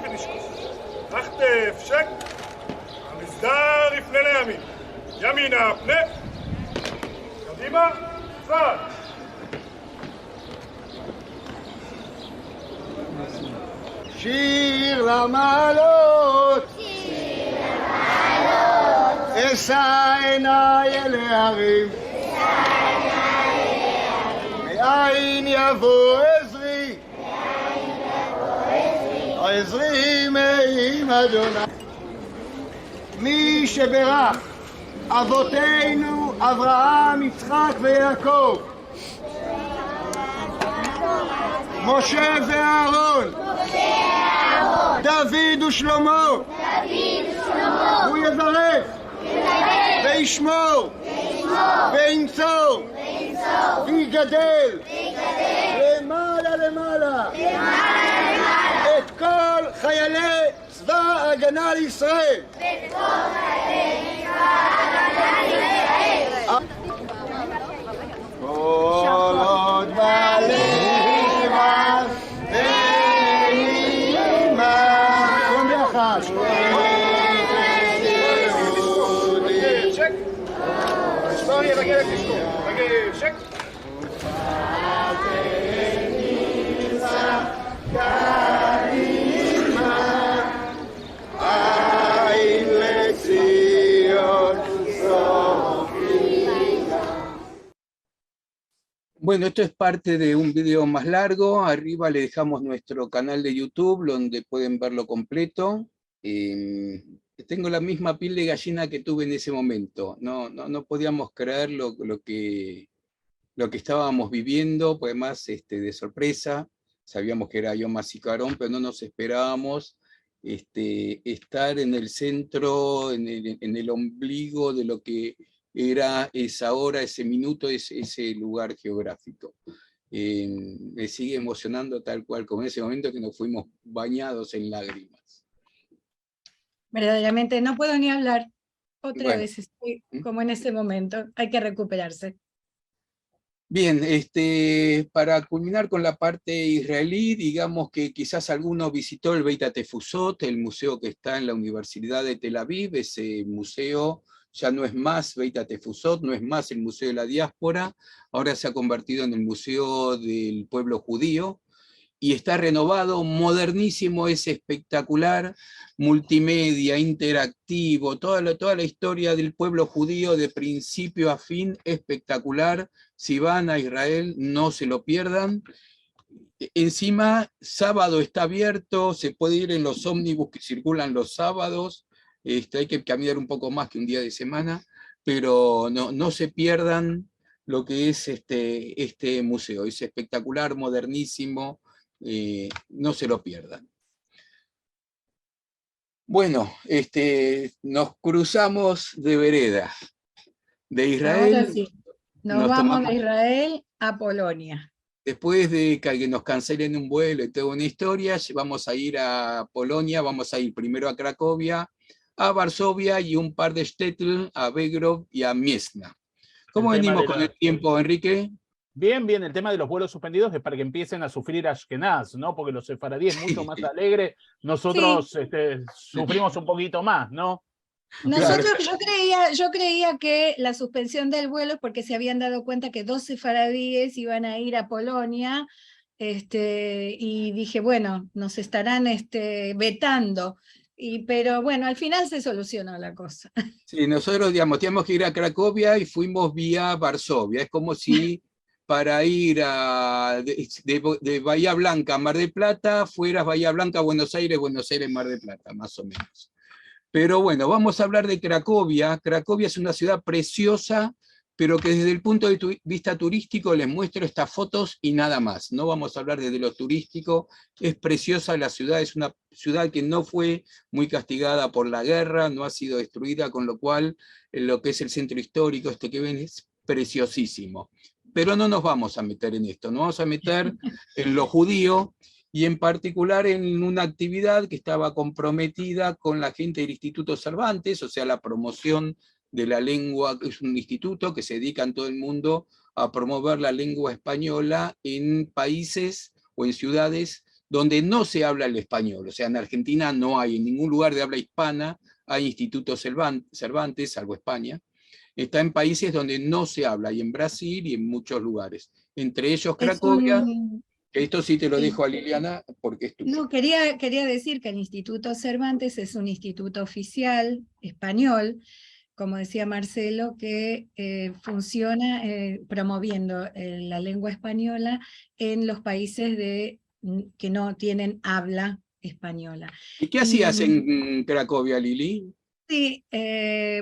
ונשקוף. תחטף, שק. המסדר יפנה לימין. ימינה, פנה. קדימה, צעד. שיר למעלות, אשא עיניי אל ההרים, מאין יבוא עזרי, עזרי מעם אדוני. מי שברך אבותינו אברהם, יצחק ויעקב, משה ואהרון, דוד ושלמה, הוא יברך וישמור וינצור ויגדל למעלה למעלה את כל חיילי צבא ההגנה לישראל. כל עוד בלב ואימה קום ביחד שק. היסטוריה בגלת לשקוף. בגלת, שק. Bueno, esto es parte de un video más largo. Arriba le dejamos nuestro canal de YouTube, donde pueden verlo completo. Tengo la misma piel de gallina que tuve en ese momento. No podíamos creer lo que estábamos viviendo, pues más de sorpresa. Sabíamos que era Yom HaZikaron, pero no nos esperábamos estar en el centro, en el ombligo de lo que era esa hora, ese minuto, ese lugar geográfico. Me sigue emocionando tal cual como en ese momento que nos fuimos bañados en lágrimas. Verdaderamente, no puedo ni hablar. Otra Bueno. vez estoy como en ese momento. Hay que recuperarse. Bien, para culminar con la parte israelí, digamos que quizás alguno visitó el Beit HaTefusot, el museo que está en la Universidad de Tel Aviv. Ese museo ya no es más Beit HaTefusot, no es más el Museo de la Diáspora, ahora se ha convertido en el Museo del Pueblo Judío, y está renovado, modernísimo, es espectacular, multimedia, interactivo, toda la historia del pueblo judío de principio a fin, espectacular. Si van a Israel, no se lo pierdan. Encima, sábado está abierto, se puede ir en los ómnibus que circulan los sábados, hay que caminar un poco más que un día de semana, pero no se pierdan lo que es este museo. Es espectacular, modernísimo, no se lo pierdan. Bueno, nos cruzamos de vereda. De Israel, Ahora sí, nos vamos tomamos, de Israel a Polonia. después de que nos cancelen un vuelo y toda una historia, vamos a ir a Polonia, vamos a ir primero a Cracovia, a Varsovia y un par de shtetl, a Belgrad y a Miesna. ¿Cómo venimos con el tiempo, Enrique? Bien, bien, el tema de los vuelos suspendidos es para que empiecen a sufrir Ashkenaz, ¿no? Porque los sefaradíes mucho más alegres, nosotros sufrimos un poquito más, ¿no? Nosotros, yo creía que la suspensión del vuelo es porque se habían dado cuenta que 2 sefaradíes iban a ir a Polonia, y dije, bueno, nos estarán vetando. Pero bueno, al final se solucionó la cosa. Sí, nosotros, digamos, teníamos que ir a Cracovia y fuimos vía Varsovia. Es como si para ir de Bahía Blanca a Mar del Plata, fueras Bahía Blanca a Buenos Aires, Mar del Plata, más o menos. Pero bueno, vamos a hablar de Cracovia. Cracovia es una ciudad preciosa, pero que desde el punto de vista turístico les muestro estas fotos y nada más. No vamos a hablar desde lo turístico. Es preciosa la ciudad, es una ciudad que no fue muy castigada por la guerra, no ha sido destruida, con lo cual lo que es el centro histórico, que ven, es preciosísimo. Pero no nos vamos a meter en esto, nos vamos a meter en lo judío, y en particular en una actividad que estaba comprometida con la gente del Instituto Cervantes, o sea, la promoción de la lengua. Es un instituto que se dedica en todo el mundo a promover la lengua española en países o en ciudades donde no se habla el español. O sea, en Argentina no hay, en ningún lugar de habla hispana, hay institutos Cervantes, salvo España. Está en países donde no se habla, y en Brasil y en muchos lugares. Entre ellos Cracovia, que esto sí te lo dejo a Liliana, porque es tuyo. No, quería decir que el Instituto Cervantes es un instituto oficial español, como decía Marcelo, que funciona promoviendo la lengua española en los países que no tienen habla española. ¿Y qué hacías en Cracovia, Lili? Sí,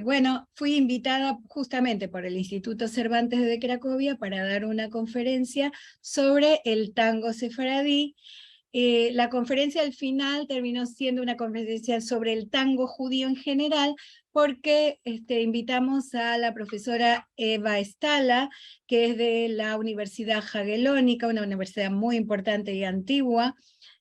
bueno, fui invitada justamente por el Instituto Cervantes de Cracovia para dar una conferencia sobre el tango sefaradí. La conferencia al final terminó siendo una conferencia sobre el tango judío en general, porque invitamos a la profesora Eva Stala, que es de la Universidad Jagellónica, una universidad muy importante y antigua,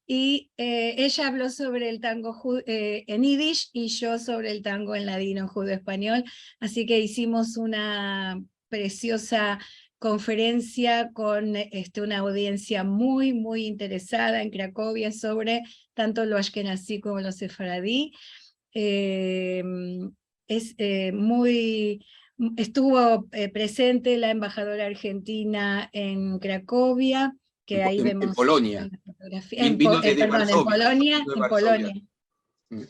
y ella habló sobre el tango en yiddish y yo sobre el tango en ladino, judeo-español, así que hicimos una preciosa conferencia con una audiencia muy, muy interesada en Cracovia sobre tanto lo ashkenazí como lo sefaradí. Estuvo presente la embajadora argentina en Cracovia, que ahí vemos en Polonia. en Polonia. Mm.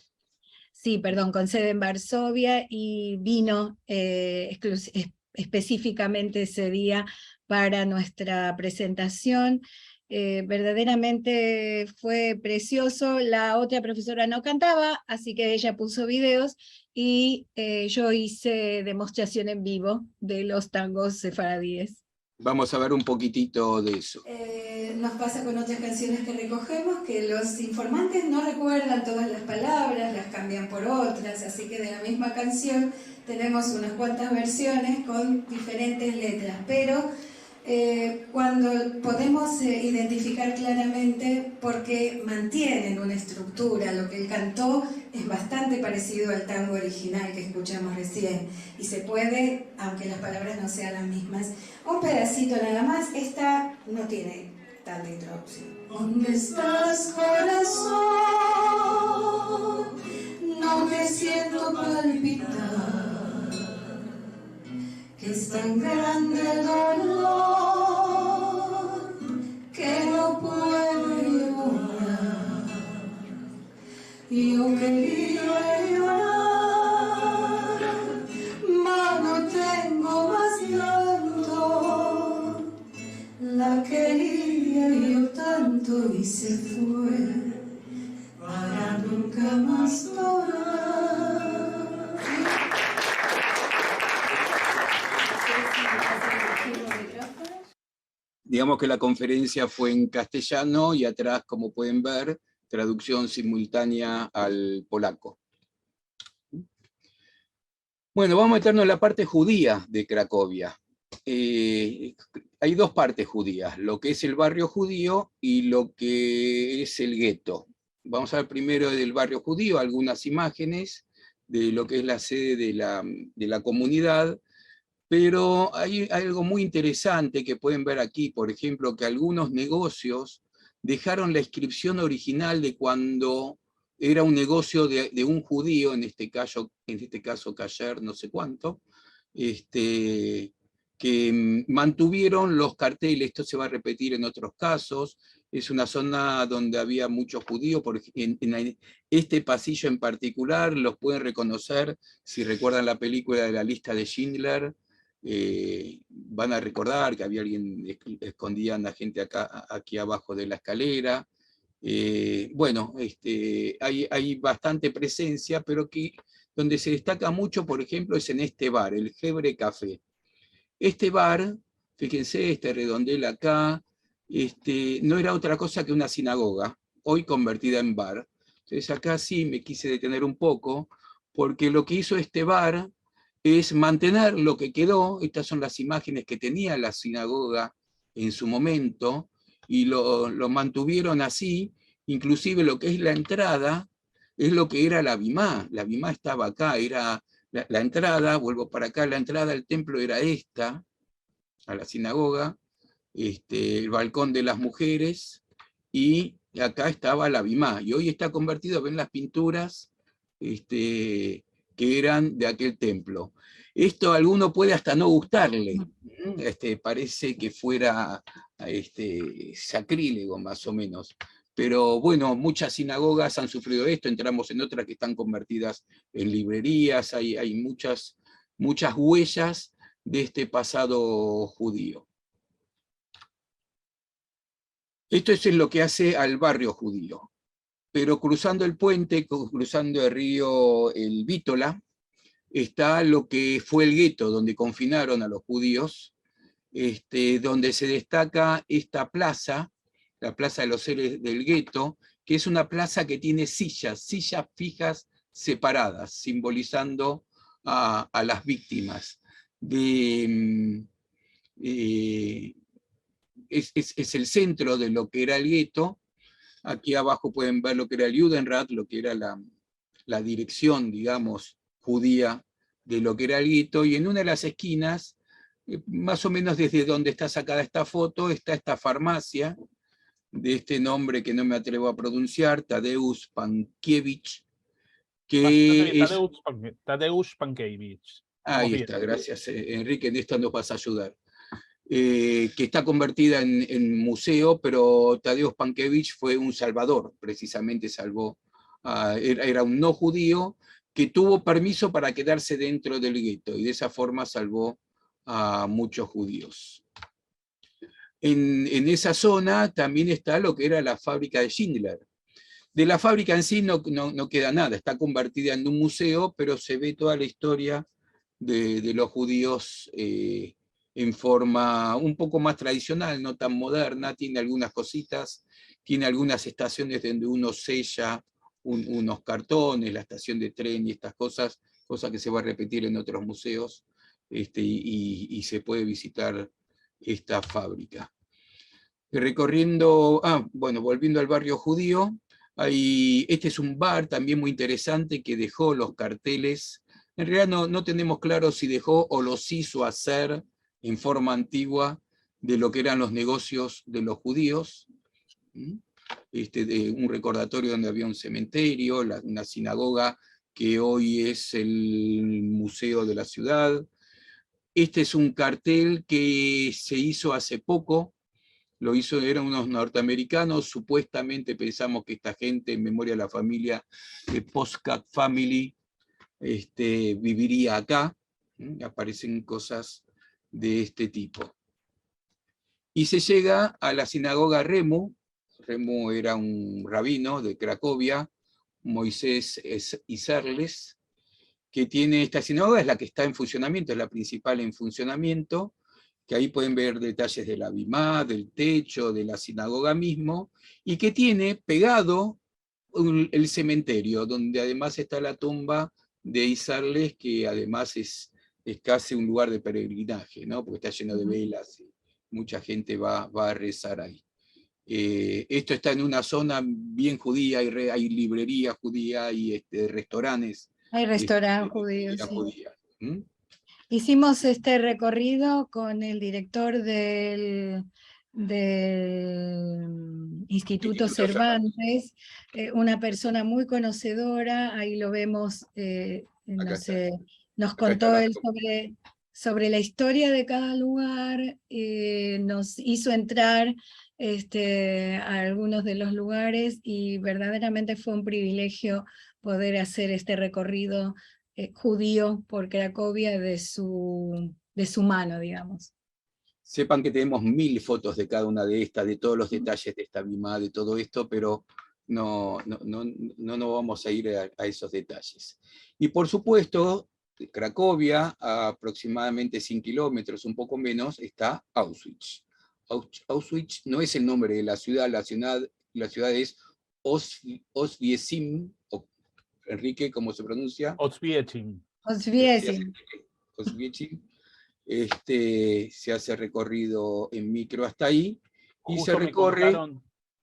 Sí, perdón, con sede en Varsovia, y vino específicamente ese día para nuestra presentación. Verdaderamente fue precioso. La otra profesora no cantaba, así que ella puso videos, y yo hice demostración en vivo de los tangos sefaradíes. Vamos a ver un poquitito de eso. Nos pasa con otras canciones que recogemos, que los informantes no recuerdan todas las palabras, las cambian por otras, así que de la misma canción tenemos unas cuantas versiones con diferentes letras, pero cuando podemos identificar claramente, porque mantienen una estructura, lo que él cantó es bastante parecido al tango original que escuchamos recién, y se puede, aunque las palabras no sean las mismas, un pedacito nada más. Esta no tiene tanta introducción. ¿Dónde estás, corazón? No te siento palpitar, que es tan grande el dolor que no puedo llorar. Yo quería llorar, mas no tengo más llanto. La quería yo tanto y se fue para nunca más llorar. Digamos que la conferencia fue en castellano y atrás, como pueden ver, traducción simultánea al polaco. Bueno, vamos a meternos en la parte judía de Cracovia. Hay dos partes judías, lo que es el barrio judío y lo que es el gueto. Vamos a ver primero del barrio judío, algunas imágenes de lo que es la sede de la comunidad, pero hay algo muy interesante que pueden ver aquí, por ejemplo, que algunos negocios dejaron la inscripción original de cuando era un negocio de un judío, en este caso Kasher no sé cuánto, que mantuvieron los carteles. Esto se va a repetir en otros casos. Es una zona donde había muchos judíos, en este pasillo en particular los pueden reconocer, si recuerdan la película de La lista de Schindler, van a recordar que había alguien, escondían a gente aquí abajo de la escalera. Bueno, hay bastante presencia, pero donde se destaca mucho, por ejemplo, es en este bar, el Hebre Café. Este bar, fíjense, este redondel acá, no era otra cosa que una sinagoga, hoy convertida en bar. Entonces acá sí me quise detener un poco, porque lo que hizo este bar es mantener lo que quedó. Estas son las imágenes que tenía la sinagoga en su momento, y lo mantuvieron así. Inclusive lo que es la entrada, es lo que era la Bimá. La Bimá estaba acá, era la entrada, vuelvo para acá, la entrada al templo era esta, a la sinagoga, el balcón de las mujeres, y y acá estaba la Bimá, y hoy está convertido, ven las pinturas que eran de aquel templo. Esto a alguno puede hasta no gustarle, parece que fuera sacrílego más o menos, pero bueno, muchas sinagogas han sufrido esto, entramos en otras que están convertidas en librerías, hay muchas huellas de este pasado judío. Esto es lo que hace al barrio judío. Pero cruzando el puente, cruzando el río el Vítola, está lo que fue el gueto, donde confinaron a los judíos, donde se destaca esta plaza, la Plaza de los Seres del Gueto, que es una plaza que tiene sillas fijas separadas, simbolizando a las víctimas. Es el centro de lo que era el gueto. Aquí abajo pueden ver lo que era el Judenrat, lo que era la dirección, digamos, judía de lo que era el gueto, y en una de las esquinas, más o menos desde donde está sacada esta foto, está esta farmacia, de este nombre que no me atrevo a pronunciar, Tadeusz Pankiewicz, que es... Tadeusz Pankiewicz. Ahí está, gracias Enrique, en esto nos vas a ayudar. Que está convertida en museo, pero Tadeusz Pankiewicz fue un salvador, precisamente salvó, era un no judío que tuvo permiso para quedarse dentro del gueto, y de esa forma salvó a muchos judíos. En esa zona también está lo que era la fábrica de Schindler. De la fábrica en sí no queda nada, está convertida en un museo, pero se ve toda la historia de los judíos en forma un poco más tradicional, no tan moderna, tiene algunas cositas, tiene algunas estaciones donde uno sella unos cartones, la estación de tren y estas cosas que se va a repetir en otros museos, y se puede visitar esta fábrica. Recorriendo, volviendo al barrio judío, este es un bar también muy interesante que dejó los carteles. En realidad no tenemos claro si dejó o los hizo hacer en forma antigua de lo que eran los negocios de los judíos, de un recordatorio donde había un cementerio, una sinagoga que hoy es el museo de la ciudad. Este es un cartel que se hizo hace poco, eran unos norteamericanos, supuestamente pensamos que esta gente, en memoria de la familia de Postcat Family, viviría acá. Aparecen cosas de este tipo. Y se llega a la sinagoga Remu. Remu era un rabino de Cracovia, Moisés Isserles, que tiene esta sinagoga, es la que está en funcionamiento, es la principal en funcionamiento, que ahí pueden ver detalles de la bimá, del techo, de la sinagoga mismo, y que tiene pegado el cementerio, donde además está la tumba de Isserles, que además es casi un lugar de peregrinaje, ¿no? Porque está lleno de velas, y mucha gente va a rezar ahí. Esto está en una zona bien judía, hay librería judía y restaurantes. Hay restaurantes judíos. Sí. Judía. Hicimos este recorrido con el director del Instituto Cervantes, una persona muy conocedora, ahí lo vemos, nos contó él sobre la historia de cada lugar, nos hizo entrar a algunos de los lugares, y verdaderamente fue un privilegio poder hacer este recorrido judío por Cracovia de su mano, digamos. Sepan que tenemos 1000 fotos de cada una de estas, de todos los detalles de esta bimá, de todo esto, pero no vamos a ir a esos detalles. Y por supuesto, de Cracovia, a aproximadamente 100 kilómetros, un poco menos, está Auschwitz. Auschwitz no es el nombre de la ciudad es Oswiecim, Enrique, ¿cómo se pronuncia? Oswiecim. Oswiecim. Se hace recorrido en micro hasta ahí, y Justo se recorre...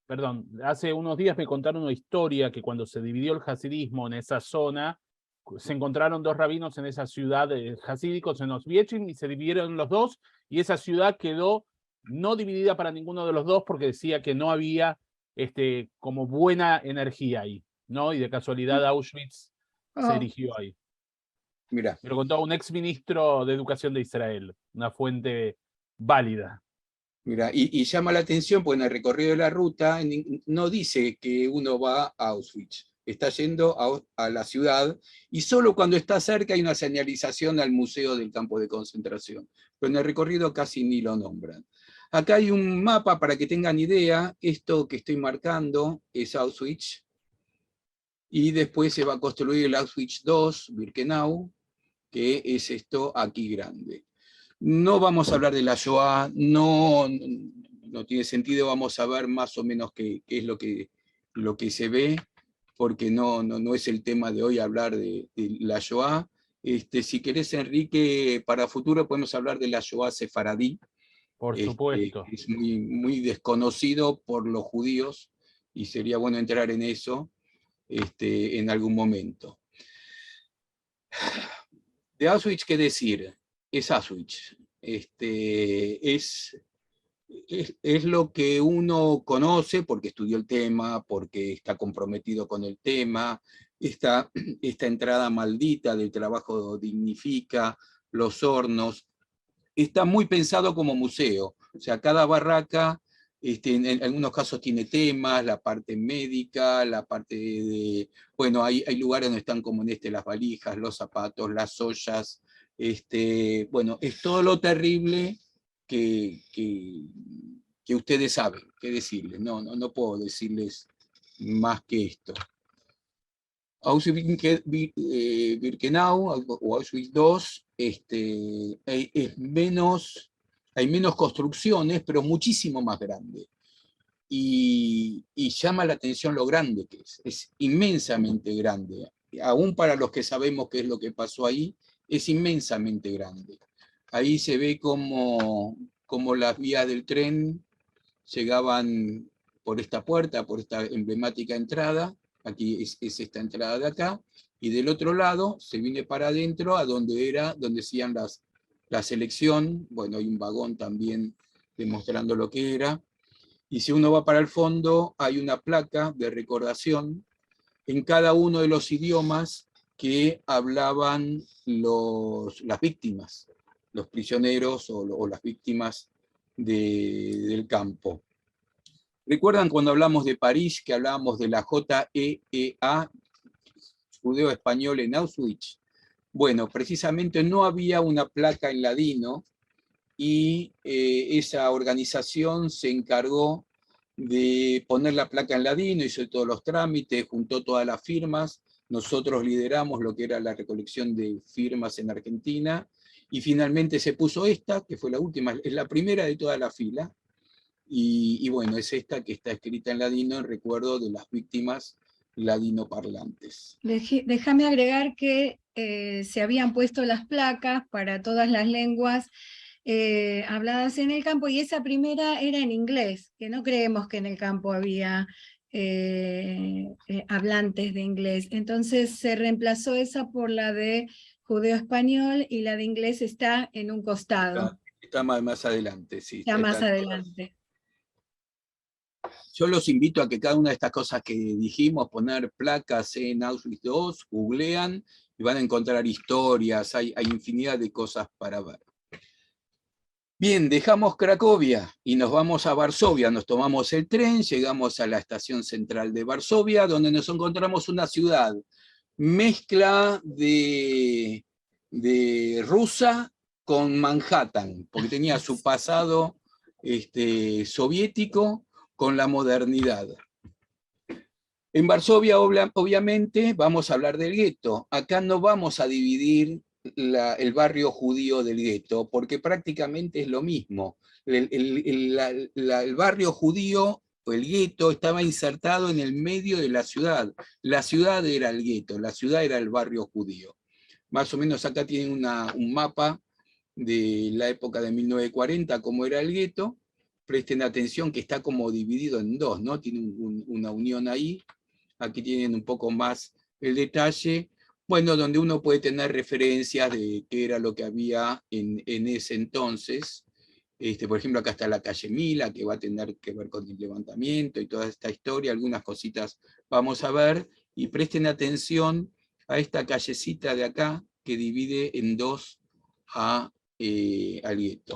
Perdón, hace unos días me contaron una historia que cuando se dividió el hasidismo en esa zona, se encontraron dos rabinos en esa ciudad hasídicos en Oswiecim, y se dividieron los dos, y esa ciudad quedó no dividida para ninguno de los dos, porque decía que no había como buena energía ahí, ¿no? Y de casualidad Auschwitz se Oh, erigió ahí. Mirá. Me lo contó un ex ministro de Educación de Israel, una fuente válida. Mira, y llama la atención, porque en el recorrido de la ruta no dice que uno va a Auschwitz, está yendo a la ciudad, y solo cuando está cerca hay una señalización al Museo del Campo de Concentración, pero en el recorrido casi ni lo nombran. Acá hay un mapa para que tengan idea, esto que estoy marcando es Auschwitz, y después se va a construir el Auschwitz II, Birkenau, que es esto aquí grande. No vamos a hablar de la Shoah, no tiene sentido, vamos a ver más o menos qué es lo que se ve, porque no es el tema de hoy hablar de la Shoah. Si querés, Enrique, para futuro podemos hablar de la Shoah sefaradí. Por supuesto. Es muy, muy desconocido por los judíos, y sería bueno entrar en eso en algún momento. De Auschwitz, ¿qué decir? Es Auschwitz. Es lo que uno conoce porque estudió el tema, porque está comprometido con el tema, esta entrada maldita del trabajo dignifica, los hornos, está muy pensado como museo. O sea, cada barraca, en algunos casos tiene temas, la parte médica, la parte de... Bueno, hay lugares donde están como en las valijas, los zapatos, las ollas. Bueno, es todo lo terrible que ustedes saben, qué decirles. No puedo decirles más que esto. Auschwitz-Birkenau o Auschwitz II hay menos construcciones, pero muchísimo más grande. Y llama la atención lo grande que es inmensamente grande. Aún para los que sabemos qué es lo que pasó ahí, es inmensamente grande. Ahí se ve como las vías del tren llegaban por esta puerta, por esta emblemática entrada. Aquí es esta entrada de acá, y del otro lado se viene para adentro a donde hacían la selección. Bueno, hay un vagón también demostrando lo que era, y si uno va para el fondo hay una placa de recordación en cada uno de los idiomas que hablaban las víctimas, los prisioneros o las víctimas del campo. ¿Recuerdan cuando hablamos de París, que hablábamos de la JEEA, judeo-español en Auschwitz? Bueno, precisamente no había una placa en ladino, y esa organización se encargó de poner la placa en ladino, hizo todos los trámites, juntó todas las firmas. Nosotros lideramos lo que era la recolección de firmas en Argentina, y finalmente se puso esta, que fue la última, es la primera de toda la fila. Y bueno, es esta que está escrita en ladino en recuerdo de las víctimas ladinoparlantes. Déjame agregar que se habían puesto las placas para todas las lenguas habladas en el campo, y esa primera era en inglés, que no creemos que en el campo había hablantes de inglés. Entonces se reemplazó esa por la de judeo-español, y la de inglés está en un costado. Está más adelante, sí. Está más adelante. Yo los invito a que cada una de estas cosas que dijimos, poner placas en Auschwitz II, googlean y van a encontrar historias, hay infinidad de cosas para ver. Bien, dejamos Cracovia y nos vamos a Varsovia, nos tomamos el tren, llegamos a la estación central de Varsovia, donde nos encontramos una ciudad mezcla de rusa con Manhattan, porque tenía su pasado soviético con la modernidad. En Varsovia, obviamente, vamos a hablar del gueto. Acá no vamos a dividir el barrio judío del gueto, porque prácticamente es lo mismo. El barrio judío, o el gueto, estaba insertado en el medio de la ciudad. La ciudad era el gueto, la ciudad era el barrio judío. Más o menos acá tienen un mapa de la época de 1940, como era el gueto. Presten atención que está como dividido en dos, ¿no? Tiene una unión ahí. Aquí tienen un poco más el detalle. Bueno, donde uno puede tener referencias de qué era lo que había en ese entonces. Por ejemplo, acá está la calle Mila, que va a tener que ver con el levantamiento y toda esta historia, algunas cositas vamos a ver, y presten atención a esta callecita de acá, que divide en dos al gueto.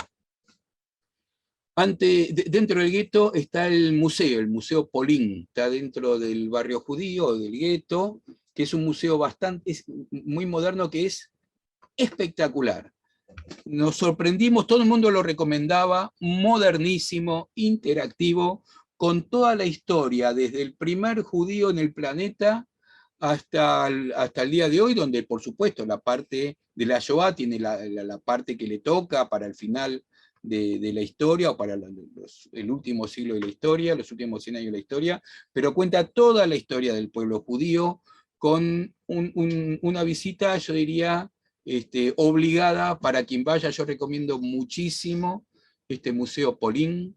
Dentro del gueto está el Museo Polín, está dentro del barrio judío, del gueto, que es un museo muy moderno, que es espectacular. Nos sorprendimos, todo el mundo lo recomendaba, modernísimo, interactivo, con toda la historia, desde el primer judío en el planeta hasta el día de hoy, donde por supuesto la parte de la Shoah tiene la parte que le toca para el final de la historia, o para el último siglo de la historia, los últimos 100 años de la historia, pero cuenta toda la historia del pueblo judío, con una visita, yo diría, obligada para quien vaya. Yo recomiendo muchísimo este Museo Polín,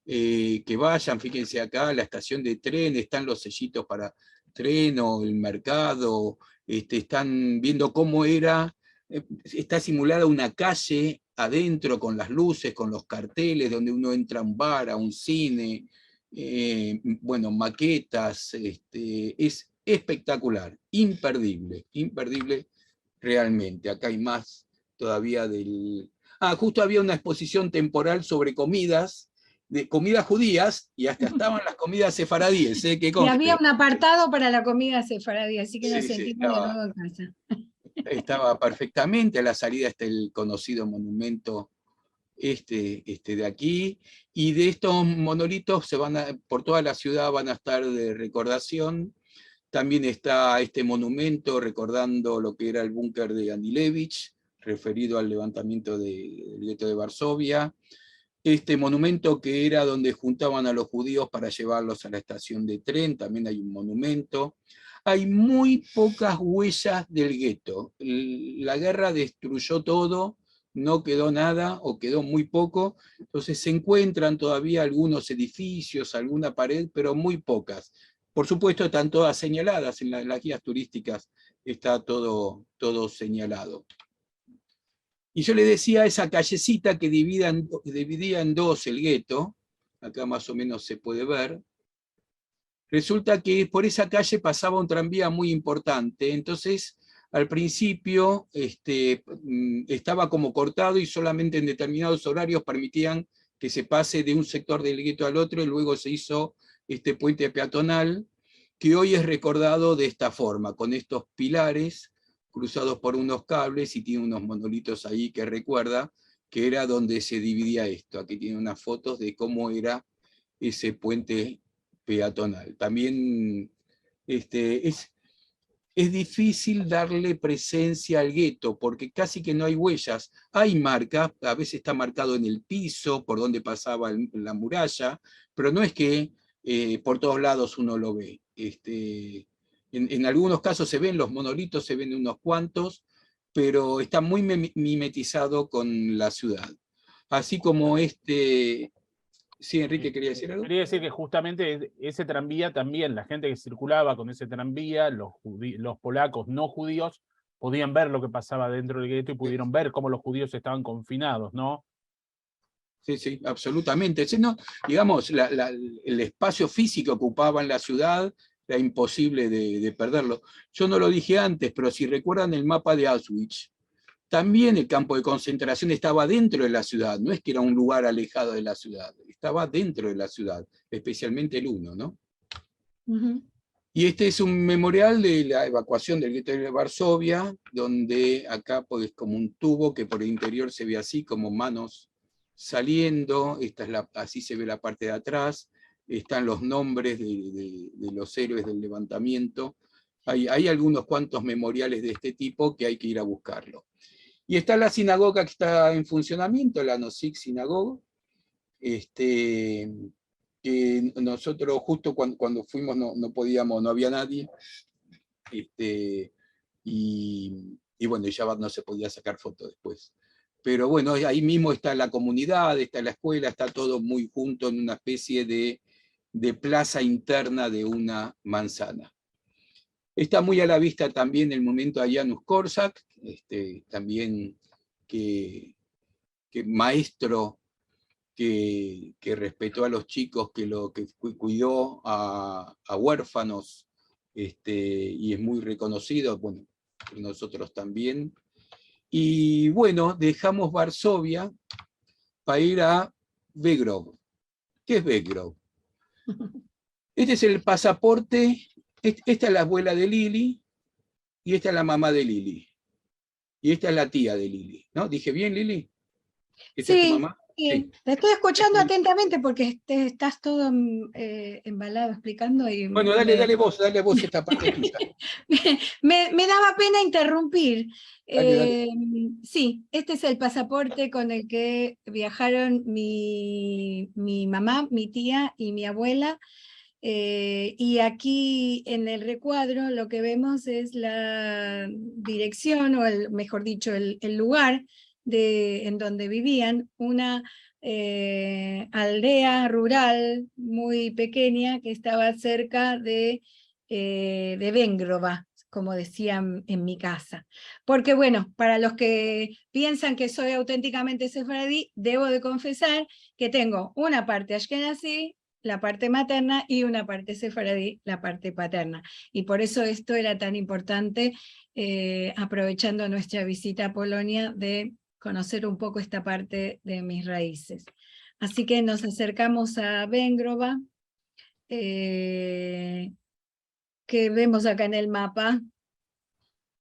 que vayan. Fíjense acá, la estación de tren, están los sellitos para tren o el mercado, están viendo cómo era, está simulada una calle adentro con las luces, con los carteles, donde uno entra a un bar, a un cine, bueno, maquetas, es espectacular, imperdible, imperdible realmente. Acá hay más todavía del... justo había una exposición temporal sobre comidas, de comidas judías, y hasta estaban las comidas sefaradíes, que Y había un apartado para la comida sefaradí, así que nos sentimos de nuevo en casa. Estaba perfectamente. A la salida está el conocido monumento de aquí, y de estos monolitos por toda la ciudad van a estar de recordación. También está este monumento recordando lo que era el búnker de Anilevich, referido al levantamiento del gueto de Varsovia. Este monumento que era donde juntaban a los judíos para llevarlos a la estación de tren, también hay un monumento. Hay muy pocas huellas del gueto. La guerra destruyó todo, no quedó nada, o quedó muy poco, entonces se encuentran todavía algunos edificios, alguna pared, pero muy pocas. Por supuesto están todas señaladas, en las guías turísticas está todo señalado. Y yo le decía, esa callecita que dividía en dos el gueto, acá más o menos se puede ver, resulta que por esa calle pasaba un tranvía muy importante. Entonces al principio estaba como cortado, y solamente en determinados horarios permitían que se pase de un sector del gueto al otro, y luego se hizo este puente peatonal, que hoy es recordado de esta forma, con estos pilares cruzados por unos cables, y tiene unos monolitos ahí que recuerda que era donde se dividía esto. Aquí tiene unas fotos de cómo era ese puente peatonal. También es difícil darle presencia al gueto, porque casi que no hay huellas. Hay marcas, a veces está marcado en el piso, por donde pasaba la muralla, pero no es que por todos lados uno lo ve. En algunos casos se ven los monolitos, se ven unos cuantos, pero está muy mimetizado con la ciudad. Así como Sí, Enrique, ¿quería decir algo? Quería decir que justamente ese tranvía también, la gente que circulaba con ese tranvía, los polacos no judíos, podían ver lo que pasaba dentro del gueto, y pudieron ver cómo los judíos estaban confinados, ¿no? Sí, absolutamente. No, digamos, el espacio físico que ocupaba en la ciudad era imposible de perderlo. Yo no lo dije antes, pero si recuerdan el mapa de Auschwitz, también el campo de concentración estaba dentro de la ciudad, no es que era un lugar alejado de la ciudad, estaba dentro de la ciudad, especialmente el 1, ¿no? Y este es un memorial de la evacuación del gueto de Varsovia, donde acá pues como un tubo que por el interior se ve así, como manos saliendo, así se ve la parte de atrás, están los nombres de los héroes del levantamiento. Hay algunos cuantos memoriales de este tipo que hay que ir a buscarlo. Y está la sinagoga que está en funcionamiento, la Nosik Sinagoga, que nosotros justo cuando fuimos no podíamos, no había nadie, y bueno, ya no se podía sacar fotos después. Pero bueno, ahí mismo está la comunidad, está la escuela, está todo muy junto en una especie de plaza interna de una manzana. Está muy a la vista también el monumento a Janusz Korczak, también que maestro que respetó a los chicos, que cuidó a huérfanos, y es muy reconocido, bueno, nosotros también. Y bueno, dejamos Varsovia para ir a Belgrov. ¿Qué es Belgrov? Este es el pasaporte, esta es la abuela de Lili, y esta es la mamá de Lili. Y esta es la tía de Lili, ¿no? ¿Dije bien, Lili? ¿Esta es tu mamá? Sí, te estoy escuchando atentamente porque estás todo embalado explicando. Y bueno, dale vos esta parte tuya. me daba pena interrumpir. Dale. Sí, este es el pasaporte con el que viajaron mi mamá, mi tía y mi abuela. Y aquí en el recuadro lo que vemos es la dirección, o mejor dicho, el lugar en donde vivían, una aldea rural muy pequeña que estaba cerca de Vengrova, como decían en mi casa. Porque bueno, para los que piensan que soy auténticamente sefaradí, debo de confesar que tengo una parte ashkenazí, la parte materna, y una parte sefaradí, la parte paterna. Y por eso esto era tan importante, aprovechando nuestra visita a Polonia, de conocer un poco esta parte de mis raíces. Así que nos acercamos a Vengrova, que vemos acá en el mapa.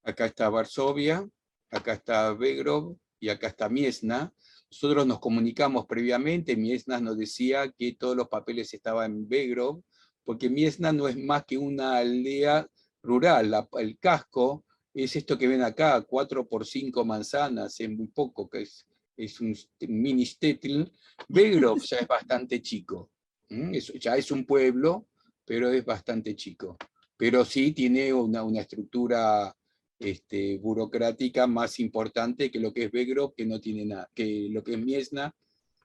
Acá está Varsovia, acá está Belgrov y acá está Miesna. Nosotros nos comunicamos previamente, Miesna nos decía que todos los papeles estaban en Belgrov, porque Miesna no es más que una aldea rural, el casco es esto que ven acá, 4 por 5 manzanas, es muy poco, que es un mini stetl. Belgrov ya es bastante chico, ya es un pueblo, pero es bastante chico. Pero sí tiene una estructura burocrática más importante que lo que es Belgrov, que no tiene nada, que lo que es Miesna,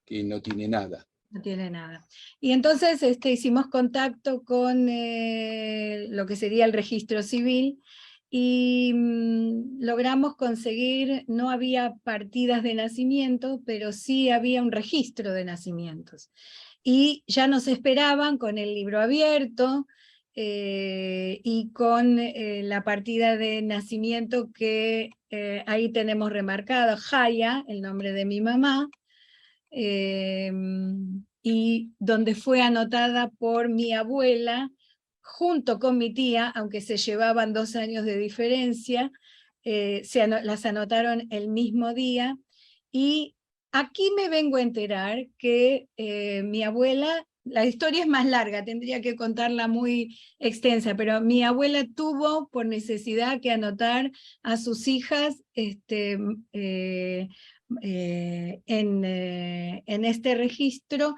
que no tiene nada. No tiene nada. Y entonces hicimos contacto con lo que sería el registro civil, y logramos conseguir, no había partidas de nacimiento, pero sí había un registro de nacimientos. Y ya nos esperaban con el libro abierto, y con la partida de nacimiento que ahí tenemos remarcado, Jaya, el nombre de mi mamá, y donde fue anotada por mi abuela, junto con mi tía, aunque se llevaban 2 años de diferencia, las anotaron el mismo día. Y aquí me vengo a enterar que mi abuela, la historia es más larga, tendría que contarla muy extensa, pero mi abuela tuvo por necesidad que anotar a sus hijas en este registro,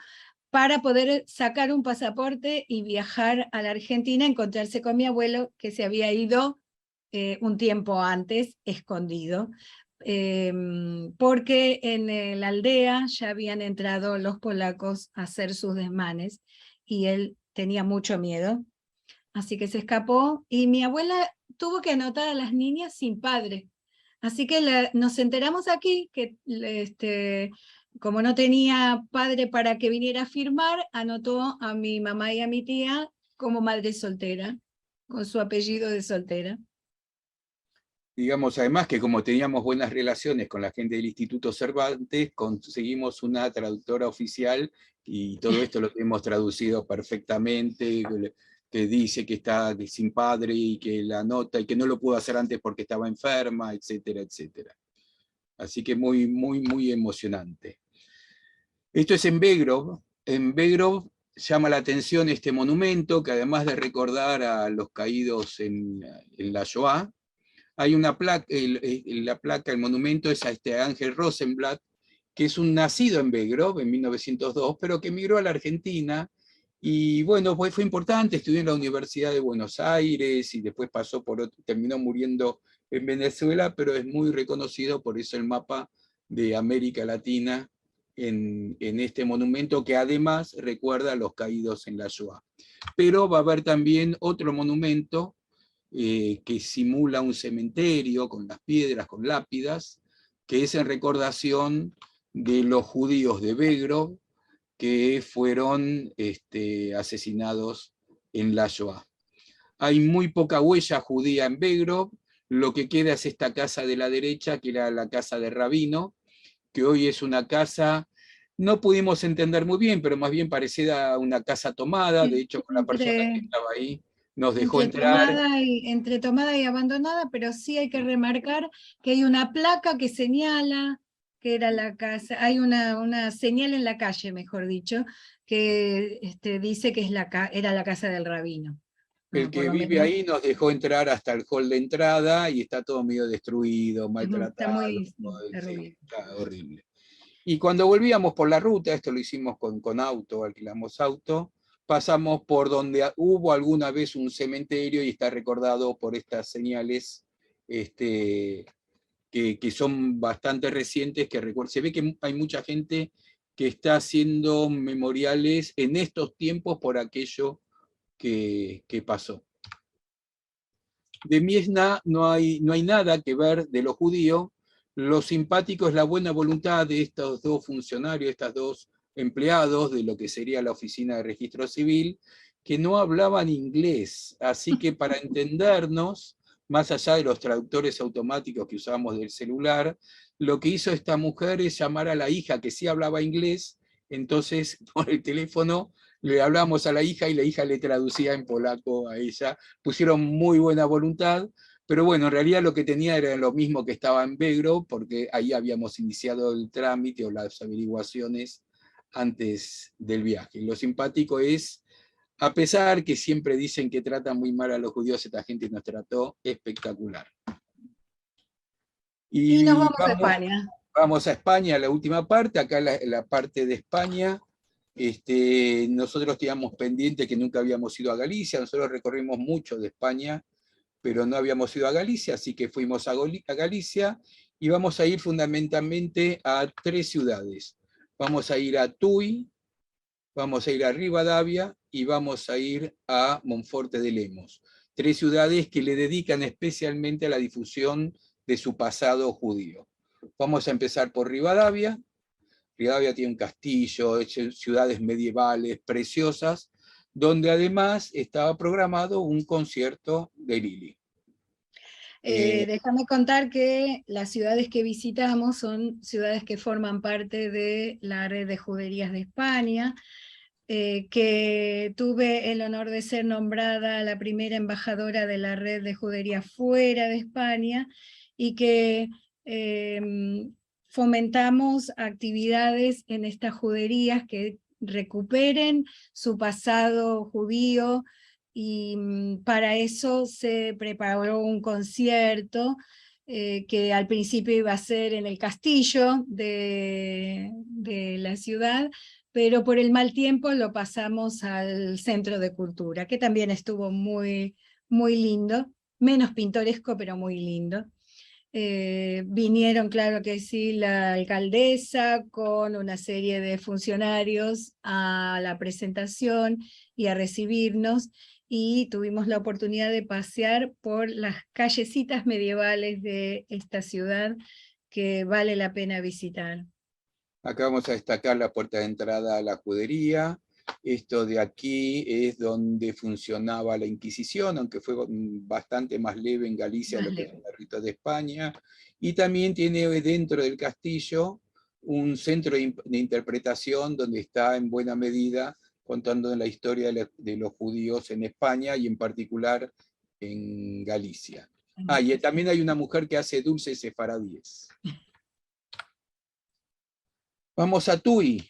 para poder sacar un pasaporte y viajar a la Argentina, encontrarse con mi abuelo, que se había ido un tiempo antes, escondido, porque en la aldea ya habían entrado los polacos a hacer sus desmanes, y él tenía mucho miedo, así que se escapó, y mi abuela tuvo que anotar a las niñas sin padre. Así que nos enteramos aquí que como no tenía padre para que viniera a firmar, anotó a mi mamá y a mi tía como madre soltera, con su apellido de soltera. Digamos, además que como teníamos buenas relaciones con la gente del Instituto Cervantes, conseguimos una traductora oficial, y todo esto lo hemos traducido perfectamente, que dice que está sin padre y que la anota y que no lo pudo hacer antes porque estaba enferma, etcétera, etcétera. Así que muy, muy, muy emocionante. Esto es en Belgrov. En Belgrov llama la atención este monumento, que además de recordar a los caídos en la Shoah, hay una placa, el monumento es a Ángel Rosenblatt, que es un nacido en Belgrov en 1902, pero que emigró a la Argentina. Y bueno, fue importante, estudió en la Universidad de Buenos Aires y después terminó muriendo en Venezuela, pero es muy reconocido, por eso el mapa de América Latina en este monumento, que además recuerda a los caídos en la Shoah. Pero va a haber también otro monumento que simula un cementerio con las piedras, con lápidas, que es en recordación de los judíos de Belgrov, que fueron asesinados en la Shoah. Hay muy poca huella judía en Belgrov, lo que queda es esta casa de la derecha, que era la casa de Rabino, que hoy es una casa, no pudimos entender muy bien, pero más bien parecida a una casa tomada, de hecho con la persona que estaba ahí nos dejó entrar. Entre tomada y abandonada, pero sí hay que remarcar que hay una placa que señala que era la casa, hay una señal en la calle, mejor dicho, que dice que era la casa del rabino. El que vive ahí nos dejó entrar hasta el hall de entrada y está todo medio destruido, maltratado. Está horrible. Y cuando volvíamos por la ruta, esto lo hicimos con auto, alquilamos auto, pasamos por donde hubo alguna vez un cementerio y está recordado por estas señales que son bastante recientes, que se ve que hay mucha gente que está haciendo memoriales en estos tiempos por aquello que pasó. De Miesna no hay nada que ver de lo judío. Lo simpático es la buena voluntad de estos dos funcionarios, estos dos empleados de lo que sería la oficina de registro civil, que no hablaban inglés, así que para entendernos, más allá de los traductores automáticos que usábamos del celular, lo que hizo esta mujer es llamar a la hija que sí hablaba inglés, entonces por el teléfono le hablamos a la hija y la hija le traducía en polaco a ella. Pusieron muy buena voluntad, pero bueno, en realidad lo que tenía era lo mismo que estaba en Belgrov, porque ahí habíamos iniciado el trámite o las averiguaciones antes del viaje. Lo simpático es, a pesar que siempre dicen que tratan muy mal a los judíos, esta gente nos trató espectacular. Y nos vamos a España. Vamos a España, la última parte, acá la parte de España. Nosotros teníamos pendiente que nunca habíamos ido a Galicia, nosotros recorrimos mucho de España, pero no habíamos ido a Galicia, así que fuimos a Galicia y vamos a ir fundamentalmente a 3 ciudades. Vamos a ir a Tui, vamos a ir a Rivadavia y vamos a ir a Monforte de Lemos. 3 ciudades que le dedican especialmente a la difusión de su pasado judío. Vamos a empezar por Rivadavia. Rivadavia tiene un castillo, ciudades medievales preciosas, donde además estaba programado un concierto de Lili. Déjame contar que las ciudades que visitamos son ciudades que forman parte de la red de juderías de España, que tuve el honor de ser nombrada la primera embajadora de la red de juderías fuera de España, y que fomentamos actividades en estas juderías que recuperen su pasado judío, y para eso se preparó un concierto que al principio iba a ser en el castillo de la ciudad, pero por el mal tiempo lo pasamos al Centro de Cultura, que también estuvo muy, muy lindo, menos pintoresco, pero muy lindo. Vinieron, claro que sí, la alcaldesa con una serie de funcionarios a la presentación y a recibirnos, y tuvimos la oportunidad de pasear por las callecitas medievales de esta ciudad que vale la pena visitar. Acá vamos a destacar la puerta de entrada a la judería. Esto de aquí es donde funcionaba la Inquisición, aunque fue bastante más leve en Galicia de lo que es el rito de España. Y también tiene dentro del castillo un centro de interpretación donde está en buena medida contando la historia de los judíos en España y en particular en Galicia. Y también hay una mujer que hace dulces sefaradíes. Vamos a Tui.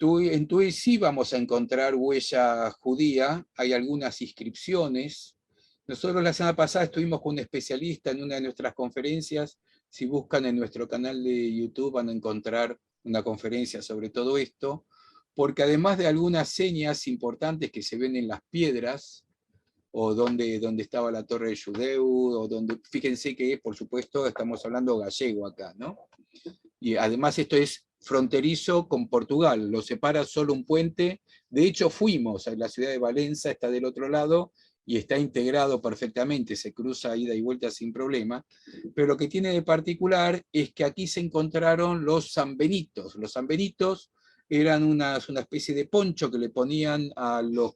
En Tui sí vamos a encontrar huella judía, hay algunas inscripciones. Nosotros la semana pasada estuvimos con un especialista en una de nuestras conferencias. Si buscan en nuestro canal de YouTube van a encontrar una conferencia sobre todo esto, porque además de algunas señas importantes que se ven en las piedras, o donde estaba la Torre de Judeu, o donde, fíjense que, por supuesto, estamos hablando gallego acá, ¿no? Y además esto es fronterizo con Portugal, lo separa solo un puente. De hecho fuimos a la ciudad de Valencia, está del otro lado, y está integrado perfectamente, se cruza ida y vuelta sin problema, pero lo que tiene de particular es que aquí se encontraron los sanbenitos. Los sanbenitos eran una especie de poncho que le ponían a los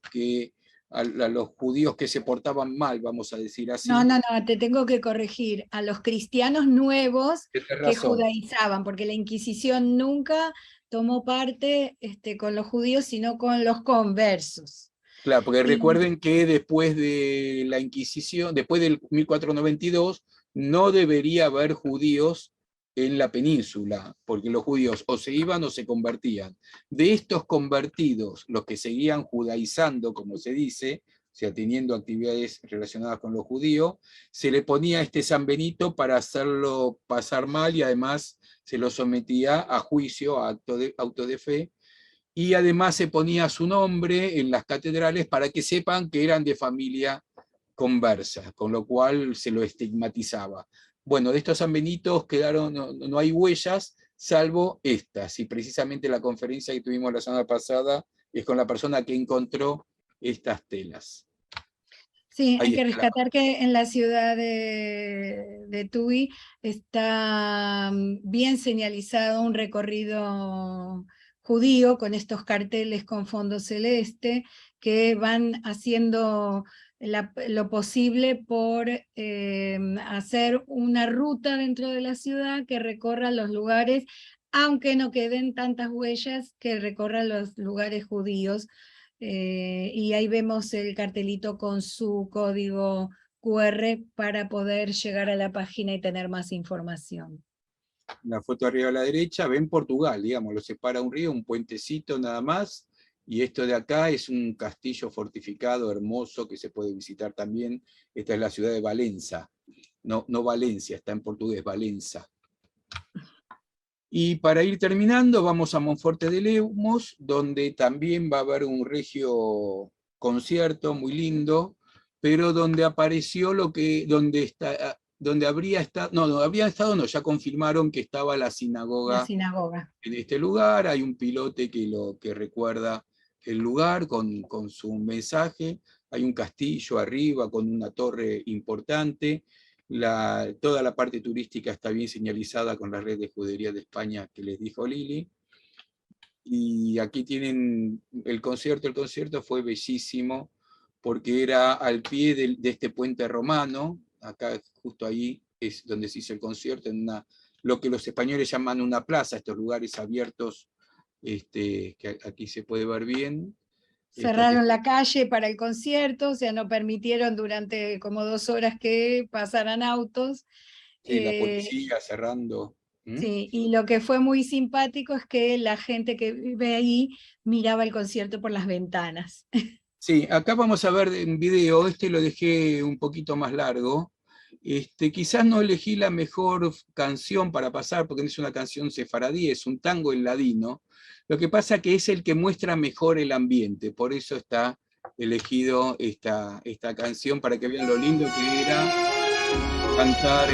judíos que se portaban mal, vamos a decir así. No, no, no, te tengo que corregir. A los cristianos nuevos Tienes que razón. judaizaban, porque la Inquisición nunca tomó parte con los judíos, sino con los conversos. Claro, porque Y recuerden que después de la Inquisición, después del 1492, no debería haber judíos en la península, porque los judíos o se iban o se convertían. De estos convertidos, los que seguían judaizando, como se dice, o sea, teniendo actividades relacionadas con los judíos, se le ponía este San Benito para hacerlo pasar mal y además se lo sometía a juicio, a auto de fe, y además se ponía su nombre en las catedrales para que sepan que eran de familia conversa, con lo cual se lo estigmatizaba. Bueno, de estos sanbenitos quedaron, no hay huellas, salvo estas, y precisamente la conferencia que tuvimos la semana pasada es con la persona que encontró estas telas. sí, hay Ahí que está la... rescatar que en la ciudad de Tui está bien señalizado un recorrido judío con estos carteles con fondo celeste que van haciendo lo posible por hacer una ruta dentro de la ciudad que recorra los lugares, aunque no queden tantas huellas, que recorra los lugares judíos. Y ahí vemos el cartelito con su código QR para poder llegar a la página y tener más información. La foto arriba a la derecha, ven Portugal, digamos, lo separa un río, un puentecito nada más, y esto de acá es un castillo fortificado hermoso que se puede visitar también. Esta es la ciudad de Valença, no Valencia, está en portugués, Valença. Y para ir terminando, vamos a Monforte de Lemos, donde también va a haber un regio concierto muy lindo, pero donde apareció donde habría estado, no, ya confirmaron que estaba la La sinagoga sinagoga. en este lugar. Hay un pilote que recuerda el lugar con su mensaje. Hay un castillo arriba con una torre importante. Toda la parte turística está bien señalizada con la red de judería de España que les dijo Lili. Y aquí tienen el concierto. El concierto fue bellísimo porque era al pie de este puente romano. Acá, justo ahí, es donde se hizo el concierto, en lo que los españoles llaman una plaza, estos lugares abiertos, que aquí se puede ver bien. Cerraron la calle para el concierto, o sea, no permitieron durante como 2 horas que pasaran autos. Sí, la policía cerrando. Sí, y lo que fue muy simpático es que la gente que vive ahí miraba el concierto por las ventanas. Sí, acá vamos a ver en video, lo dejé un poquito más largo. Quizás no elegí la mejor canción para pasar, porque no es una canción sefaradí, es un tango en ladino. Lo que pasa que es el que muestra mejor el ambiente, por eso está elegido esta canción, para que vean lo lindo que era cantar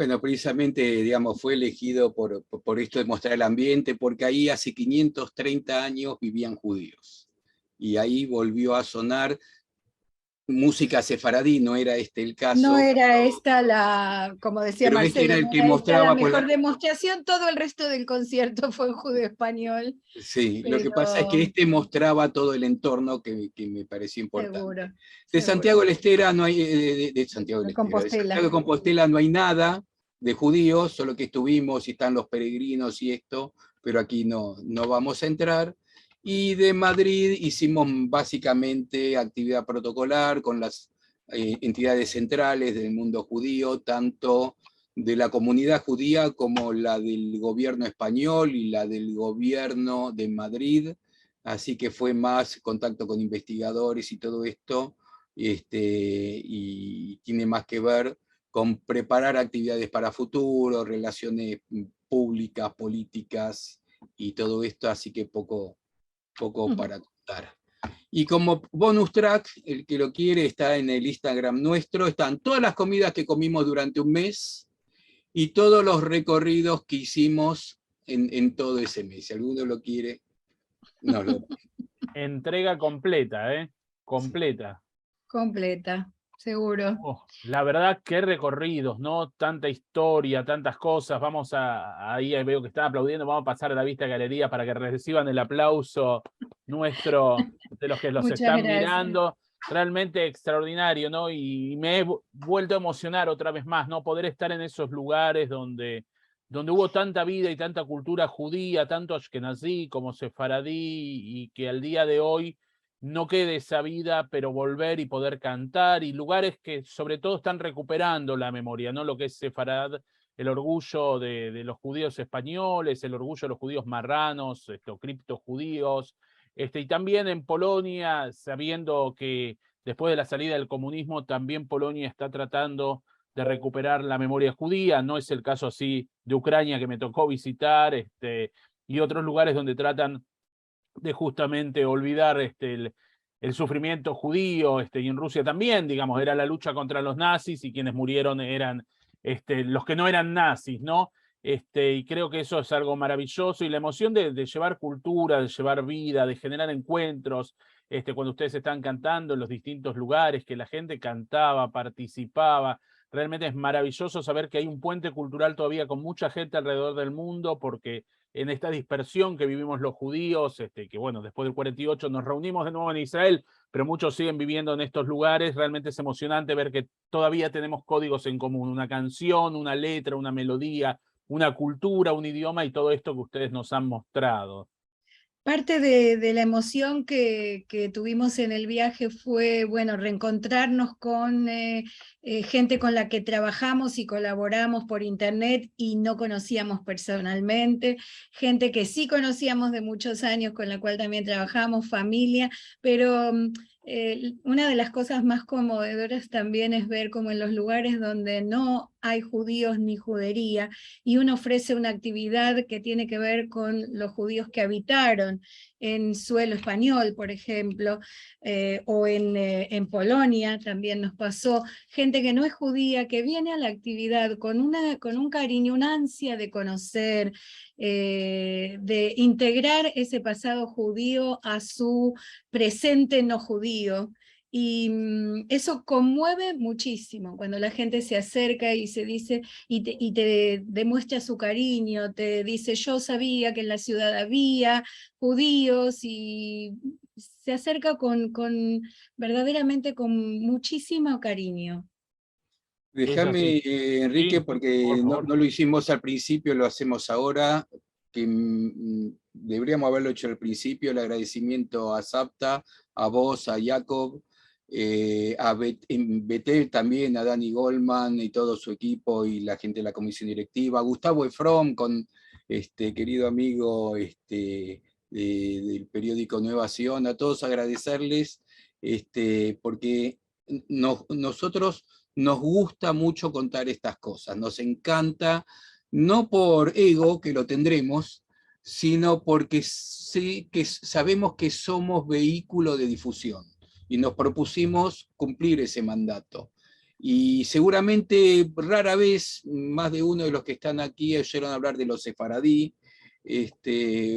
Bueno, precisamente, digamos, fue elegido por esto de mostrar el ambiente, porque ahí hace 530 años vivían judíos. Y ahí volvió a sonar música sefaradí, no era este el caso. No era esta la, como decía pero este Marcelo, era el no que era esta mostraba la por mejor la... demostración, todo el resto del concierto fue en judeo español. Sí, lo que Pero pasa es que este mostraba todo el entorno que me pareció importante. seguro. De seguro. Santiago del Estero no hay, de Santiago del Estero, de Compostela. Santiago de Compostela no hay nada de judíos, solo que estuvimos y están los peregrinos y esto, pero aquí no vamos a entrar. Y de Madrid hicimos básicamente actividad protocolar con las entidades centrales del mundo judío, tanto de la comunidad judía como la del gobierno español y la del gobierno de Madrid, así que fue más contacto con investigadores y todo esto, y tiene más que ver con preparar actividades para futuro, relaciones públicas, políticas y todo esto, así que poco para contar. Y como bonus track, el que lo quiere está en el Instagram nuestro, están todas las comidas que comimos durante un mes y todos los recorridos que hicimos en todo ese mes. Si alguno lo quiere, nos lo... Entrega completa, ¿eh? Completa. Completa, seguro. Oh, la verdad, qué recorridos, ¿no? Tanta historia, tantas cosas. Vamos ahí veo que están aplaudiendo, vamos a pasar a la vista galería para que reciban el aplauso nuestro, de los que los Muchas están gracias. mirando. Realmente extraordinario, ¿no? Y me he vuelto a emocionar otra vez más, ¿no? Poder estar en esos lugares donde hubo tanta vida y tanta cultura judía, tanto ashkenazí como sefaradí, y que al día de hoy no quede esa vida, pero volver y poder cantar, y lugares que sobre todo están recuperando la memoria, ¿no? Lo que es Sefarad, el orgullo de los judíos españoles, el orgullo de los judíos marranos, criptojudíos, y también en Polonia, sabiendo que después de la salida del comunismo, también Polonia está tratando de recuperar la memoria judía. No es el caso así de Ucrania, que me tocó visitar, y otros lugares donde tratan de justamente olvidar el sufrimiento judío, y en Rusia también, digamos, era la lucha contra los nazis, y quienes murieron eran los que no eran nazis, ¿no? Y creo que eso es algo maravilloso, y la emoción de llevar cultura, de llevar vida, de generar encuentros, cuando ustedes están cantando en los distintos lugares, que la gente cantaba, participaba. Realmente es maravilloso saber que hay un puente cultural todavía con mucha gente alrededor del mundo, porque en esta dispersión que vivimos los judíos, que bueno, después del 48 nos reunimos de nuevo en Israel, pero muchos siguen viviendo en estos lugares. Realmente es emocionante ver que todavía tenemos códigos en común, una canción, una letra, una melodía, una cultura, un idioma, y todo esto que ustedes nos han mostrado. Parte de la emoción que tuvimos en el viaje fue, bueno, reencontrarnos con gente con la que trabajamos y colaboramos por internet y no conocíamos personalmente, gente que sí conocíamos de muchos años, con la cual también trabajamos, familia, pero una de las cosas más conmovedoras también es ver cómo en los lugares donde no hay judíos ni judería, y uno ofrece una actividad que tiene que ver con los judíos que habitaron en suelo español, por ejemplo, o en Polonia también nos pasó, gente que no es judía, que viene a la actividad con un cariño, una ansia de conocer, de integrar ese pasado judío a su presente no judío. Y eso conmueve muchísimo cuando la gente se acerca y se dice, y te demuestra su cariño, te dice: yo sabía que en la ciudad había judíos, y se acerca verdaderamente con muchísimo cariño. Déjame, Enrique, Sí, porque por favor. no lo hicimos al principio, lo hacemos ahora, que deberíamos haberlo hecho al principio, el agradecimiento a Sapta, a vos, a Jacob, a Betel también, a Dani Goldman y todo su equipo y la gente de la comisión directiva, a Gustavo Efrom, con querido amigo del periódico Nueva Sion, a todos agradecerles, porque nosotros nos gusta mucho contar estas cosas, nos encanta, no por ego, que lo tendremos, sino porque sí que sabemos que somos vehículo de difusión y nos propusimos cumplir ese mandato. Y seguramente rara vez más de uno de los que están aquí oyeron hablar de los sefaradí,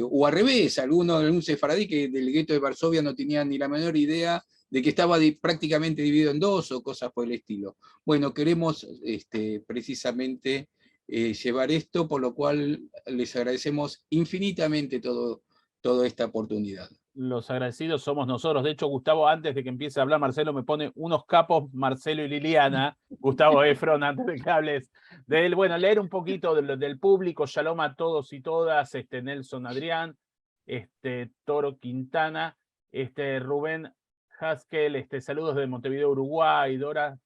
o al revés, algún sefaradí que del gueto de Varsovia no tenía ni la menor idea de que estaba prácticamente dividido en dos o cosas por el estilo. Bueno, queremos precisamente llevar esto, por lo cual les agradecemos infinitamente toda esta oportunidad. Los agradecidos somos nosotros. De hecho, Gustavo, antes de que empiece a hablar Marcelo, me pone unos capos, Marcelo y Liliana, Gustavo Efron, antes de que hables de él. Bueno, leer un poquito del público. Shalom a todos y todas. Nelson Adrián, Toro Quintana, Rubén Haskell, saludos de Montevideo, Uruguay, Dora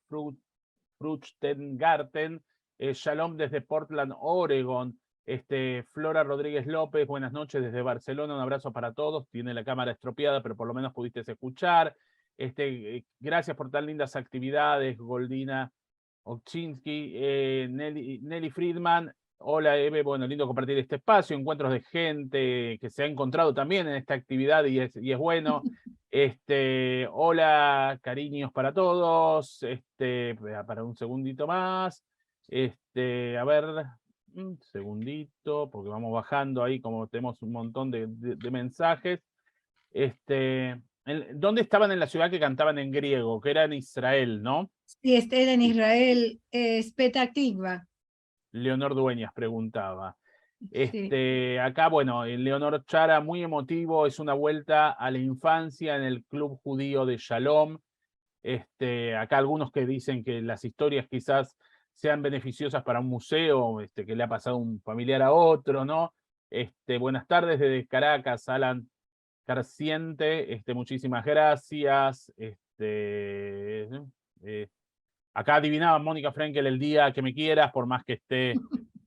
Fruchtengarten, Shalom desde Portland, Oregon. Flora Rodríguez López, buenas noches desde Barcelona, un abrazo para todos. Tiene la cámara estropeada, pero por lo menos pudiste escuchar. Gracias por tan lindas actividades, Goldina Ochinsky, Nelly Friedman. Hola, Eve, bueno, lindo compartir este espacio, encuentros de gente que se ha encontrado también en esta actividad y es bueno. Hola, cariños para todos. Para un segundito más. A ver, un segundito, porque vamos bajando ahí, como tenemos un montón de mensajes. ¿Dónde estaban en la ciudad que cantaban en griego? Que era en Israel, ¿no? Sí, era en Israel, Petah Tikva. Leonor Dueñas preguntaba. Sí. Acá, bueno, Leonor Chara, muy emotivo, es una vuelta a la infancia en el Club Judío de Shalom. Acá algunos que dicen que las historias quizás sean beneficiosas para un museo, que le ha pasado un familiar a otro, ¿no? Buenas tardes desde Caracas, Alan Carciente, muchísimas gracias. Acá adivinaba Mónica Frenkel el día que me quieras, por más que esté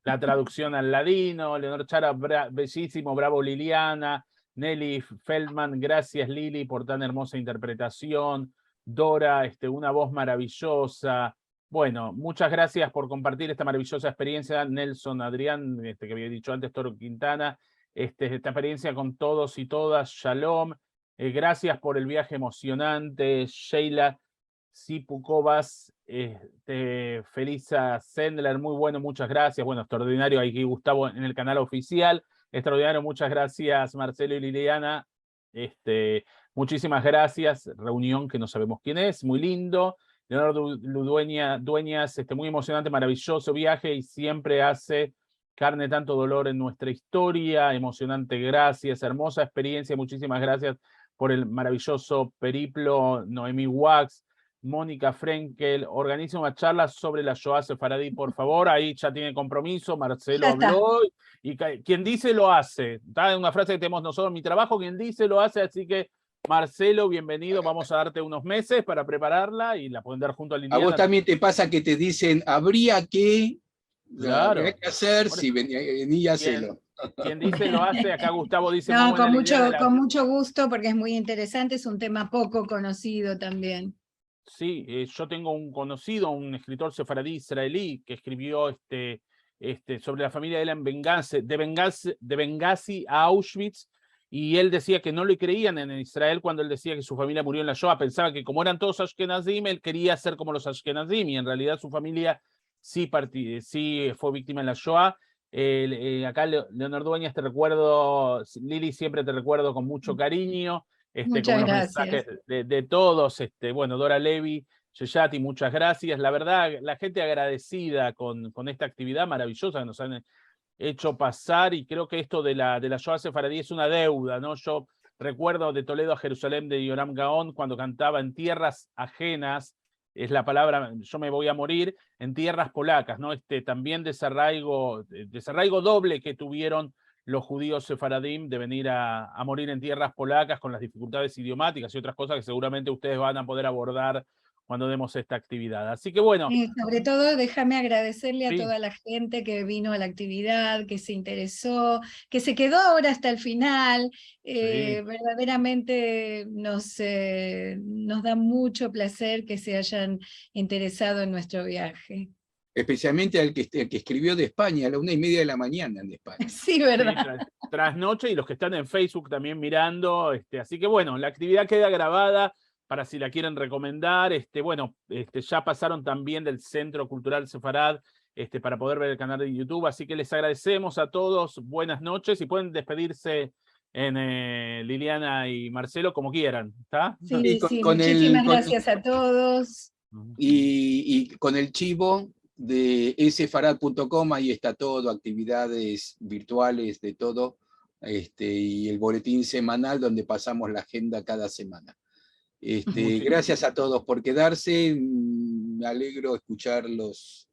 la traducción al ladino. Leonor Chara, bellísimo, bravo Liliana. Nelly Feldman, gracias Lili por tan hermosa interpretación. Dora, una voz maravillosa. Bueno, muchas gracias por compartir esta maravillosa experiencia. Nelson Adrián, que había dicho antes, Toro Quintana, esta experiencia con todos y todas. Shalom. Gracias por el viaje emocionante. Sheila Sipukovas, Felisa Sendler, muy bueno, muchas gracias. Bueno, extraordinario, aquí Gustavo en el canal oficial. Extraordinario, muchas gracias Marcelo y Liliana. Muchísimas gracias. Reunión que no sabemos quién es, muy lindo. Leonardo Dueñas, muy emocionante, maravilloso viaje y siempre hace carne tanto dolor en nuestra historia. Emocionante, gracias. Hermosa experiencia, muchísimas gracias por el maravilloso periplo. Noemí Wax, Mónica Frenkel, organiza una charla sobre la Shoah sefaradí, por favor. Ahí ya tiene compromiso, Marcelo habló, y quien dice lo hace. Está en una frase que tenemos nosotros en mi trabajo, quien dice lo hace, así que Marcelo, bienvenido, vamos a darte unos meses para prepararla y la pueden dar junto a Liliana. A vos también te pasa que te dicen, habría que, claro, que hacer, si vení y hacelo. Quien dice lo hace, acá Gustavo dice... No, con mucho gusto, porque es muy interesante, es un tema poco conocido también. Sí, yo tengo un conocido, un escritor sefaradí israelí, que escribió sobre la familia de él en de Benghazi a Auschwitz, y él decía que no le creían en Israel cuando él decía que su familia murió en la Shoah. Pensaba que como eran todos Ashkenazim, él quería ser como los Ashkenazim, y en realidad su familia sí fue víctima en la Shoah. Acá, Leonor Dueñas, te recuerdo, Lili, siempre te recuerdo con mucho cariño. Muchas con gracias. mensajes de todos, bueno, Dora Levi, Yeyati, muchas gracias. La verdad, la gente agradecida con esta actividad maravillosa que nos han hecho pasar, y creo que esto de la Shoah sefaradí es una deuda, ¿no? Yo recuerdo de Toledo a Jerusalén de Yoram Gaón, cuando cantaba en tierras ajenas, es la palabra, yo me voy a morir, en tierras polacas, ¿no? También desarraigo doble que tuvieron los judíos sefaradim de venir a morir en tierras polacas con las dificultades idiomáticas y otras cosas que seguramente ustedes van a poder abordar cuando demos esta actividad. Así que bueno. Sobre todo, déjame agradecerle a toda la gente que vino a la actividad, que se interesó, que se quedó ahora hasta el final. Verdaderamente nos da mucho placer que se hayan interesado en nuestro viaje. Especialmente al que escribió de España, a la 1:30 de la mañana de España. Sí, verdad. Sí, tras noche, y los que están en Facebook también mirando. Así que bueno, la actividad queda grabada para si la quieren recomendar. Bueno, ya pasaron también del Centro Cultural Sefarad para poder ver el canal de YouTube, así que les agradecemos a todos, buenas noches, y pueden despedirse en Liliana y Marcelo como quieran, ¿está? Sí, Y muchísimas gracias a todos. Y con el chivo de sfarad.com, ahí está todo, actividades virtuales de todo, y el boletín semanal donde pasamos la agenda cada semana. Gracias a todos por quedarse, me alegro escuchar los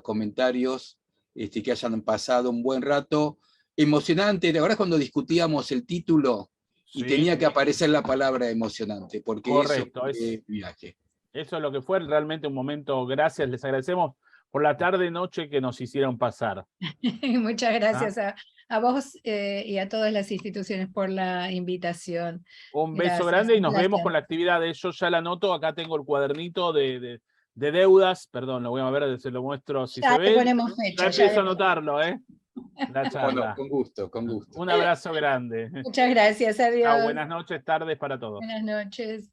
comentarios, que hayan pasado un buen rato, emocionante. ¿Te acordás cuando discutíamos el título? Y Sí. tenía que aparecer la palabra emocionante, porque Correcto, eso fue viaje. Eso es lo que fue realmente un momento. Gracias, les agradecemos por la tarde-noche que nos hicieron pasar. Muchas gracias a vos y a todas las instituciones por la invitación. Un beso Gracias, grande y un nos placer. vemos con la actividad. Yo ya la anoto, acá tengo el cuadernito de deudas, perdón, lo voy a ver, se lo muestro si Ya se le ve. ponemos Ya fecha. empiezo a anotarlo, la charla. Bueno, con gusto, con gusto. Un abrazo grande. Muchas gracias, adiós. Chao, buenas noches, tardes para todos. Buenas noches.